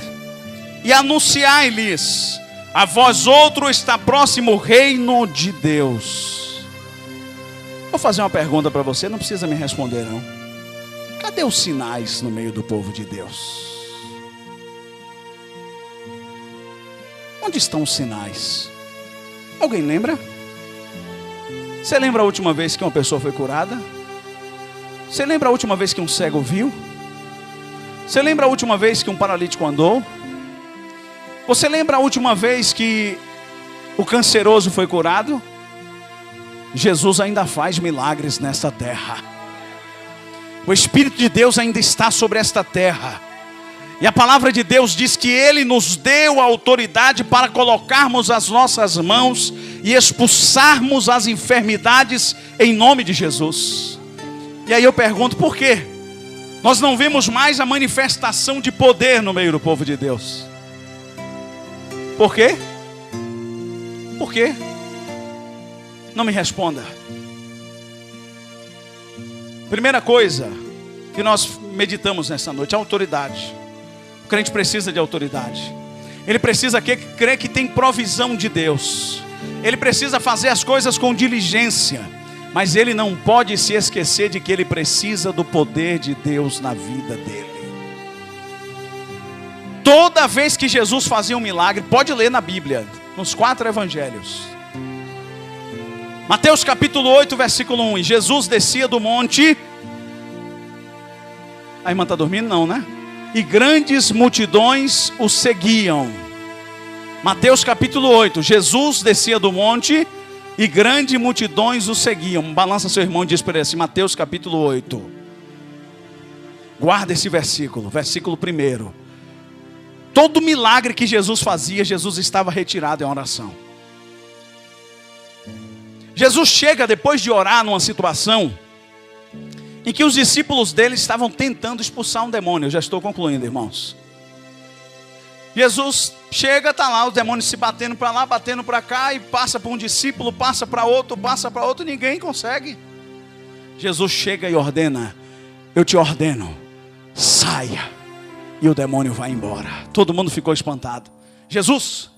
e anunciai-lhes: a vós outro está próximo o reino de Deus. Vou fazer uma pergunta para você, não precisa me responder não. Cadê os sinais no meio do povo de Deus? Onde estão os sinais? Alguém lembra? Você lembra a última vez que uma pessoa foi curada? Você lembra a última vez que um cego viu? Você lembra a última vez que um paralítico andou? Você lembra a última vez que o canceroso foi curado? Jesus ainda faz milagres nesta terra. O Espírito de Deus ainda está sobre esta terra. E a palavra de Deus diz que Ele nos deu a autoridade para colocarmos as nossas mãos e expulsarmos as enfermidades em nome de Jesus. E aí eu pergunto, por quê? Nós não vemos mais a manifestação de poder no meio do povo de Deus. Por quê? Por quê? Não me responda. Primeira coisa que nós meditamos nessa noite, a autoridade. O crente precisa de autoridade. Ele precisa crer que tem provisão de Deus. Ele precisa fazer as coisas com diligência. Mas ele não pode se esquecer de que ele precisa do poder de Deus na vida dele. Toda vez que Jesus fazia um milagre, pode ler na Bíblia. nos 4 evangelhos. Mateus capítulo 8, versículo 1. E Jesus descia do monte. A irmã está dormindo? Não, né? E grandes multidões o seguiam. Mateus capítulo 8. Jesus descia do monte e grandes multidões o seguiam. Balança seu irmão e diz para ele assim, Mateus capítulo 8. Guarda esse versículo, versículo 1. Todo milagre que Jesus fazia, Jesus estava retirado em oração. Jesus chega depois de orar numa situação em que os discípulos dele estavam tentando expulsar um demônio. Eu já estou concluindo, irmãos. Jesus chega, está lá, os demônios se batendo para lá, batendo para cá, e passa para um discípulo, passa para outro, ninguém consegue. Jesus chega e ordena, eu te ordeno, saia. E o demônio vai embora. Todo mundo ficou espantado. Jesus,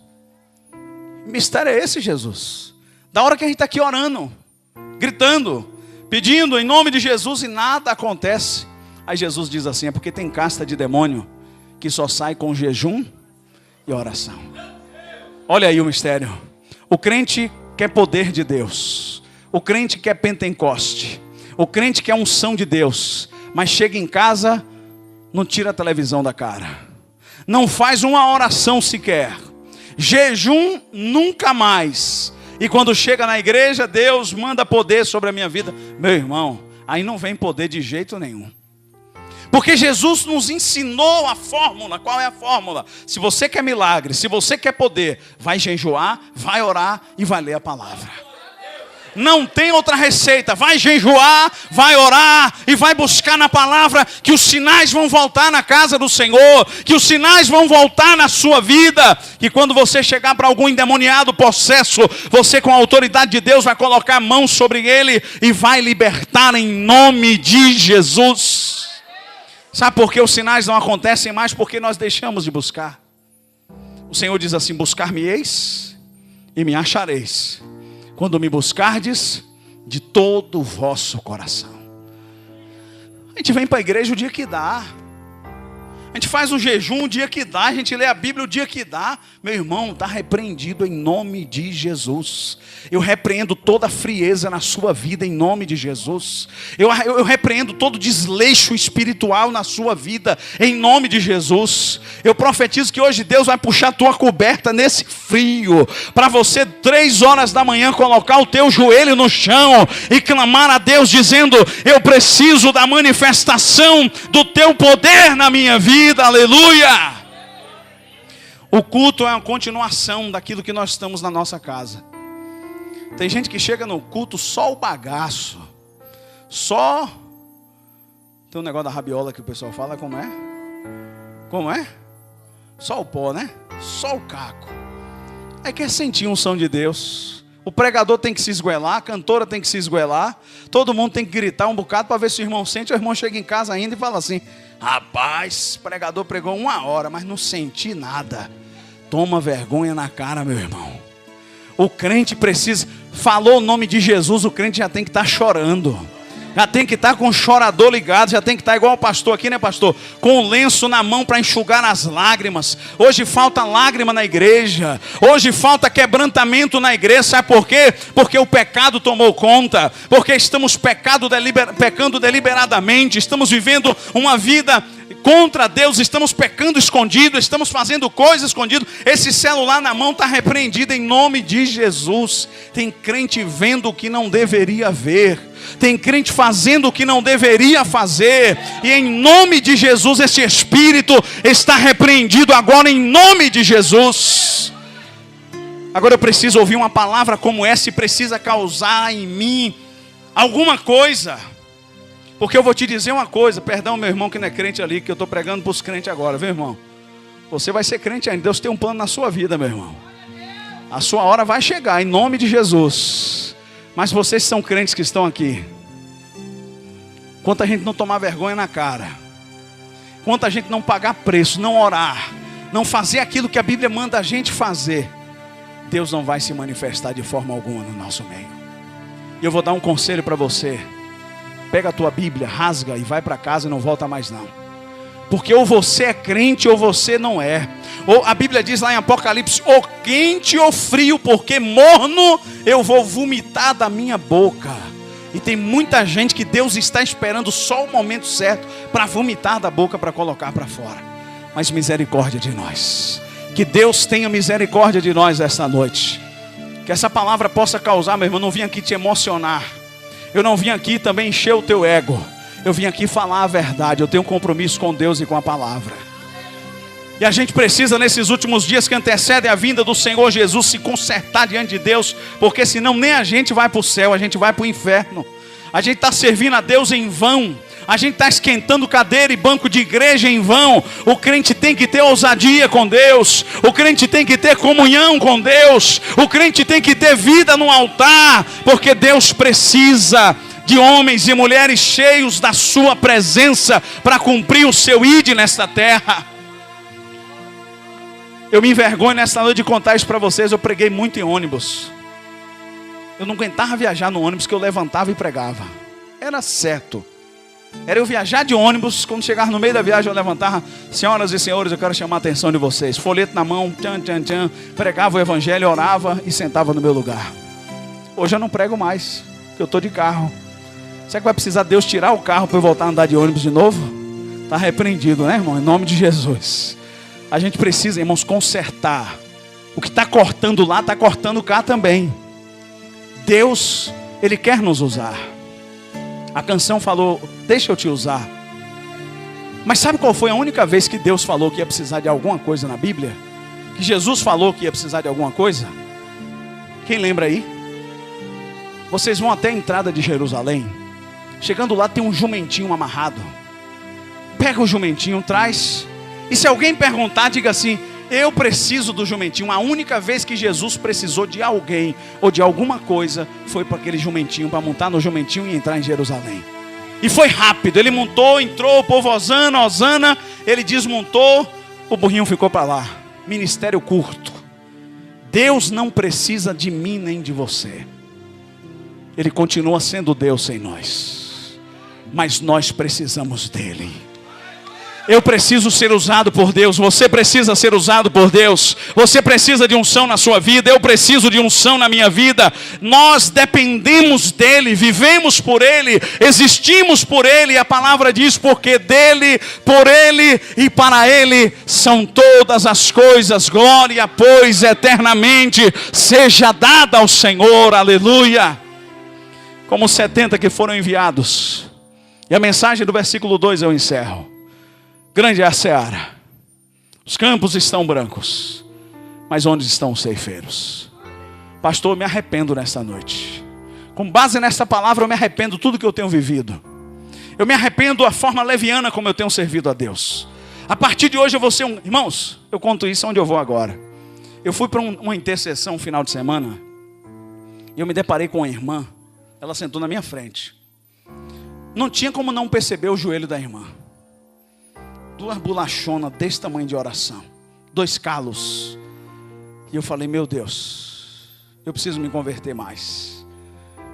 que mistério é esse, Jesus? Da hora que a gente está aqui orando, gritando, pedindo em nome de Jesus e nada acontece. Aí Jesus diz assim, é porque tem casta de demônio que só sai com jejum e oração. Olha aí o mistério. O crente quer poder de Deus. O crente quer Pentecoste. O crente quer unção de Deus. Mas chega em casa, não tira a televisão da cara. Não faz uma oração sequer. Jejum nunca mais. E quando chega na igreja, Deus manda poder sobre a minha vida. Meu irmão, aí não vem poder de jeito nenhum. Porque Jesus nos ensinou a fórmula. Qual é a fórmula? Se você quer milagre, se você quer poder, vai jejuar, vai orar e vai ler a palavra. Não tem outra receita. Vai jejuar, vai orar e vai buscar na palavra, que os sinais vão voltar na casa do Senhor, que os sinais vão voltar na sua vida, que quando você chegar para algum endemoniado possesso, você com a autoridade de Deus vai colocar a mão sobre ele e vai libertar em nome de Jesus. Sabe por que os sinais não acontecem mais? Porque nós deixamos de buscar. O Senhor diz assim, buscar-me-eis e me achareis, quando me buscardes de todo o vosso coração. A gente vem para a igreja o dia que dá. A gente faz um jejum o dia que dá. A gente lê a Bíblia o dia que dá. Meu irmão, está repreendido em nome de Jesus. Eu repreendo toda a frieza na sua vida em nome de Jesus. Eu repreendo todo desleixo espiritual na sua vida em nome de Jesus. Eu profetizo que hoje Deus vai puxar a tua coberta nesse frio, para você 3 horas da manhã colocar o teu joelho no chão e clamar a Deus dizendo, eu preciso da manifestação do teu poder na minha vida. Aleluia! O culto é uma continuação daquilo que nós estamos na nossa casa. Tem gente que chega no culto só o bagaço. Só... Tem um negócio da rabiola que o pessoal fala, como é? Como é? Só o pó, né? Só o caco. Aí quer sentir a unção de Deus. O pregador tem que se esgoelar, a cantora tem que se esgoelar. Todo mundo tem que gritar um bocado para ver se o irmão sente. O irmão chega em casa ainda e fala assim, rapaz, o pregador pregou 1 hora, mas não senti nada. Toma vergonha na cara, meu irmão. O crente precisa, falou o nome de Jesus, o crente já tem que estar chorando. Já tem que estar com o chorador ligado, já tem que estar igual o pastor aqui, né, pastor? Com o lenço na mão para enxugar as lágrimas. Hoje falta lágrima na igreja. Hoje falta quebrantamento na igreja. Sabe por quê? Porque o pecado tomou conta. Porque estamos pecando deliberadamente. Estamos vivendo uma vida contra Deus, estamos pecando escondido, estamos fazendo coisas escondido. Esse celular na mão está repreendido em nome de Jesus. Tem crente vendo o que não deveria ver, tem crente fazendo o que não deveria fazer, e em nome de Jesus esse espírito está repreendido agora em nome de Jesus. Agora eu preciso ouvir uma palavra como essa e precisa causar em mim alguma coisa. Porque eu vou te dizer uma coisa, perdão meu irmão que não é crente ali, que eu estou pregando para os crentes agora, viu irmão? Você vai ser crente ainda, Deus tem um plano na sua vida, meu irmão. A sua hora vai chegar, em nome de Jesus. Mas vocês são crentes que estão aqui, quanto a gente não tomar vergonha na cara, quanto a gente não pagar preço, não orar, não fazer aquilo que a Bíblia manda a gente fazer, Deus não vai se manifestar de forma alguma no nosso meio. E eu vou dar um conselho para você. Pega a tua Bíblia, rasga e vai para casa e não volta mais não. Porque ou você é crente ou você não é. Ou a Bíblia diz lá em Apocalipse: ou quente ou frio, porque morno eu vou vomitar da minha boca. E tem muita gente que Deus está esperando só o momento certo para vomitar da boca, para colocar para fora. Mas misericórdia de nós. Que Deus tenha misericórdia de nós esta noite. Que essa palavra possa causar, meu irmão, eu não vim aqui te emocionar. Eu não vim aqui também encher o teu ego. Eu vim aqui falar a verdade. Eu tenho um compromisso com Deus e com a palavra. E a gente precisa, nesses últimos dias que antecedem a vinda do Senhor Jesus, se consertar diante de Deus. Porque senão nem a gente vai para o céu, a gente vai para o inferno. A gente está servindo a Deus em vão. A gente está esquentando cadeira e banco de igreja em vão. O crente tem que ter ousadia com Deus. O crente tem que ter comunhão com Deus. O crente tem que ter vida no altar. Porque Deus precisa de homens e mulheres cheios da sua presença para cumprir o seu ide nesta terra. Eu me envergonho nesta noite de contar isso para vocês. Eu preguei muito em ônibus. Eu não aguentava viajar no ônibus, que eu levantava e pregava. Era certo. Era eu viajar de ônibus, quando chegar no meio da viagem eu levantava: senhoras e senhores, eu quero chamar a atenção de vocês. Folheto na mão, tchan, tchan, tchan, pregava o evangelho, orava e sentava no meu lugar. Hoje eu não prego mais, porque eu estou de carro. Será que vai precisar Deus tirar o carro para eu voltar a andar de ônibus de novo? Está repreendido, né, irmão? Em nome de Jesus. A gente precisa, irmãos, consertar. O que está cortando lá, está cortando cá também. Deus, Ele quer nos usar. A canção falou: deixa eu te usar. Mas sabe qual foi a única vez que Deus falou que ia precisar de alguma coisa na Bíblia? Que Jesus falou que ia precisar de alguma coisa? Quem lembra aí? Vocês vão até a entrada de Jerusalém. Chegando lá tem um jumentinho amarrado. Pega o jumentinho, traz. E se alguém perguntar, diga assim: eu preciso do jumentinho. A única vez que Jesus precisou de alguém ou de alguma coisa foi para aquele jumentinho, para montar no jumentinho e entrar em Jerusalém. E foi rápido. Ele montou, entrou, o povo Hosana, Hosana. Ele desmontou, o burrinho ficou para lá. Ministério curto. Deus não precisa de mim nem de você. Ele continua sendo Deus sem nós. Mas nós precisamos dele. Eu preciso ser usado por Deus. Você precisa ser usado por Deus. Você precisa de unção na sua vida. Eu preciso de unção na minha vida. Nós dependemos dele, vivemos por ele, existimos por ele. E a palavra diz: porque dele, por ele e para ele são todas as coisas. Glória, pois, eternamente seja dada ao Senhor. Aleluia. Como os 70 que foram enviados. E a mensagem do versículo 2 eu encerro. Grande é a seara, os campos estão brancos, mas onde estão os ceifeiros? Pastor, eu me arrependo nesta noite. Com base nesta palavra eu me arrependo de tudo que eu tenho vivido. Eu me arrependo da forma leviana como eu tenho servido a Deus. A partir de hoje eu vou ser um... Irmãos, eu conto isso onde eu vou agora. Eu fui para uma intercessão no final de semana. E eu me deparei com uma irmã. Ela sentou na minha frente. Não tinha como não perceber o joelho da irmã. 2 bolachonas desse tamanho de oração. 2 calos. E eu falei: meu Deus, eu preciso me converter mais.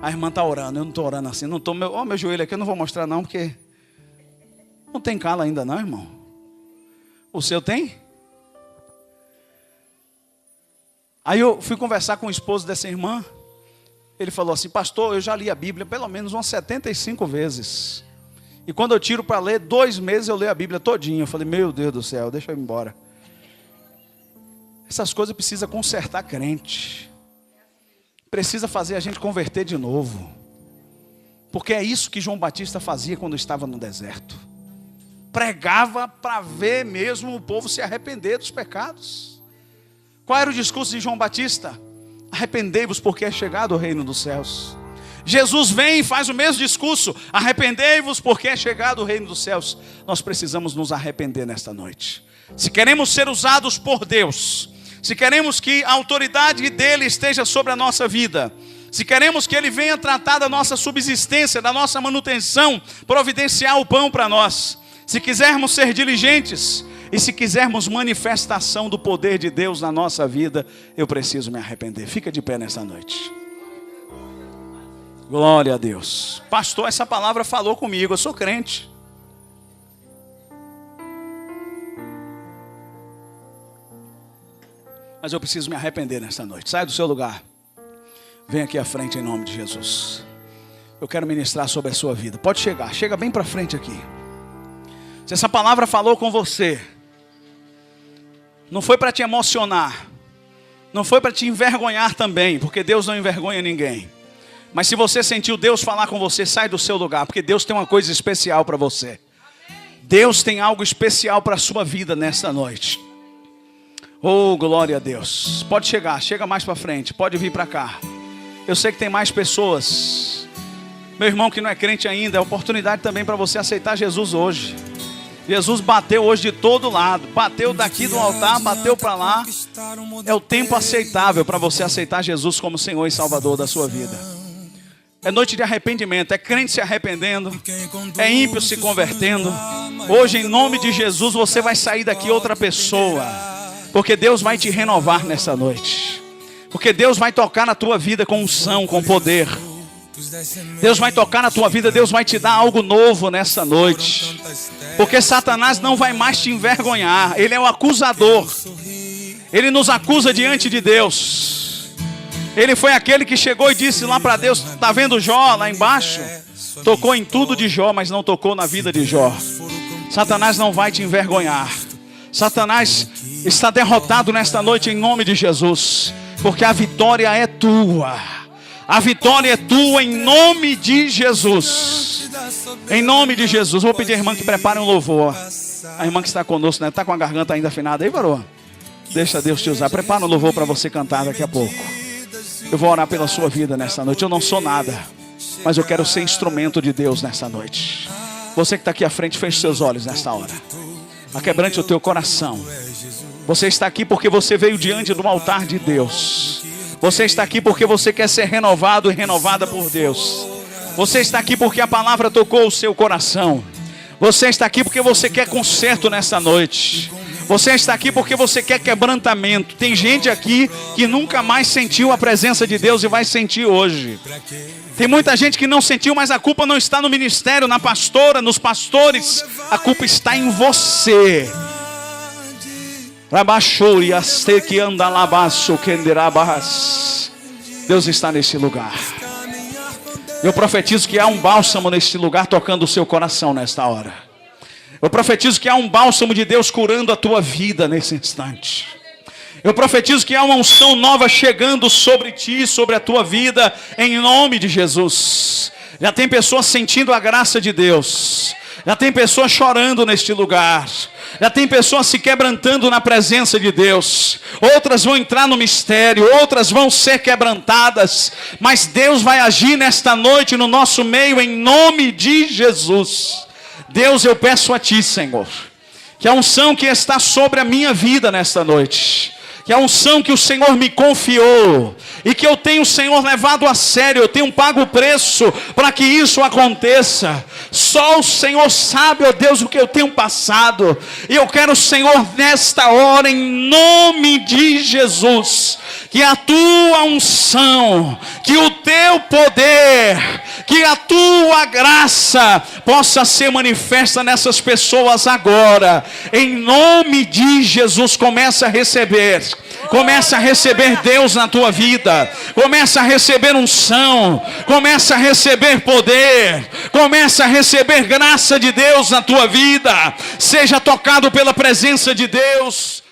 A irmã está orando, eu não estou orando assim. Não tô, meu joelho aqui eu não vou mostrar não, porque não tem calo ainda não, irmão. O seu tem? Aí eu fui conversar com o esposo dessa irmã. Ele falou assim: pastor, eu já li a Bíblia pelo menos umas 75 vezes. E quando eu tiro para ler, 2 meses eu leio a Bíblia todinha. Eu falei: meu Deus do céu, deixa eu ir embora. Essas coisas precisam consertar crente. Precisa fazer a gente converter de novo. Porque é isso que João Batista fazia quando estava no deserto. Pregava para ver mesmo o povo se arrepender dos pecados. Qual era o discurso de João Batista? Arrependei-vos porque é chegado o reino dos céus. Jesus vem e faz o mesmo discurso: arrependei-vos porque é chegado o reino dos céus. Nós precisamos nos arrepender nesta noite. Se queremos ser usados por Deus, se queremos que a autoridade dele esteja sobre a nossa vida, se queremos que ele venha tratar da nossa subsistência, da nossa manutenção, providenciar o pão para nós, se quisermos ser diligentes e se quisermos manifestação do poder de Deus na nossa vida, eu preciso me arrepender. Fica de pé nessa noite. Glória a Deus. Pastor, essa palavra falou comigo, eu sou crente. Mas eu preciso me arrepender nesta noite. Sai do seu lugar. Vem aqui à frente em nome de Jesus. Eu quero ministrar sobre a sua vida. Pode chegar, chega bem para frente aqui. Se essa palavra falou com você, não foi para te emocionar, não foi para te envergonhar também, porque Deus não envergonha ninguém. Mas se você sentiu Deus falar com você, sai do seu lugar, porque Deus tem uma coisa especial para você. Deus tem algo especial para a sua vida nesta noite. Oh, glória a Deus. Pode chegar, chega mais para frente, pode vir para cá. Eu sei que tem mais pessoas. Meu irmão que não é crente ainda, é oportunidade também para você aceitar Jesus hoje. Jesus bateu hoje de todo lado, bateu daqui do altar, bateu para lá. É o tempo aceitável para você aceitar Jesus como Senhor e Salvador da sua vida. É noite de arrependimento, é crente se arrependendo, é ímpio se convertendo. Hoje, em nome de Jesus, você vai sair daqui outra pessoa, porque Deus vai te renovar nessa noite, porque Deus vai tocar na tua vida com unção, com poder. Deus vai tocar na tua vida, Deus vai te dar algo novo nessa noite. Porque Satanás não vai mais te envergonhar. Ele é o acusador. Ele nos acusa diante de Deus. Ele foi aquele que chegou e disse lá para Deus: está vendo Jó lá embaixo? Tocou em tudo de Jó, mas não tocou na vida de Jó. Satanás não vai te envergonhar. Satanás está derrotado nesta noite em nome de Jesus. Porque a vitória é tua. A vitória é tua em nome de Jesus. Em nome de Jesus. Vou pedir à irmã que prepare um louvor. A irmã que está conosco, né? Está com a garganta ainda afinada aí, varô? Deixa Deus te usar. Prepara um louvor para você cantar daqui a pouco. Eu vou orar pela sua vida nessa noite. Eu não sou nada, mas eu quero ser instrumento de Deus nessa noite. Você que está aqui à frente, feche seus olhos nesta hora. Aquebrante o teu coração. Você está aqui porque você veio diante do altar de Deus. Você está aqui porque você quer ser renovado e renovada por Deus. Você está aqui porque a palavra tocou o seu coração. Você está aqui porque você quer conserto nessa noite. Você está aqui porque você quer quebrantamento. Tem gente aqui que nunca mais sentiu a presença de Deus e vai sentir hoje. Tem muita gente que não sentiu, mas a culpa não está no ministério, na pastora, nos pastores. A culpa está em você. Deus está nesse lugar. Eu profetizo que há um bálsamo neste lugar tocando o seu coração nesta hora. Eu profetizo que há um bálsamo de Deus curando a tua vida nesse instante. Eu profetizo que há uma unção nova chegando sobre ti, sobre a tua vida, em nome de Jesus. Já tem pessoas sentindo a graça de Deus. Já tem pessoas chorando neste lugar. Já tem pessoas se quebrantando na presença de Deus. Outras vão entrar no mistério. Outras vão ser quebrantadas. Mas Deus vai agir nesta noite no nosso meio em nome de Jesus. Deus, eu peço a Ti, Senhor, que a unção que está sobre a minha vida nesta noite, que a unção que o Senhor me confiou, e que eu tenho, Senhor, levado a sério, eu tenho pago o preço para que isso aconteça. Só o Senhor sabe, ó Deus, o que eu tenho passado. E eu quero, Senhor, nesta hora, em nome de Jesus, que a Tua unção, que o Teu poder, que a Tua graça possa ser manifesta nessas pessoas agora. Em nome de Jesus, começa a receber. Começa a receber Deus na tua vida. Começa a receber unção. Começa a receber poder. Começa a receber graça de Deus na tua vida. Seja tocado pela presença de Deus.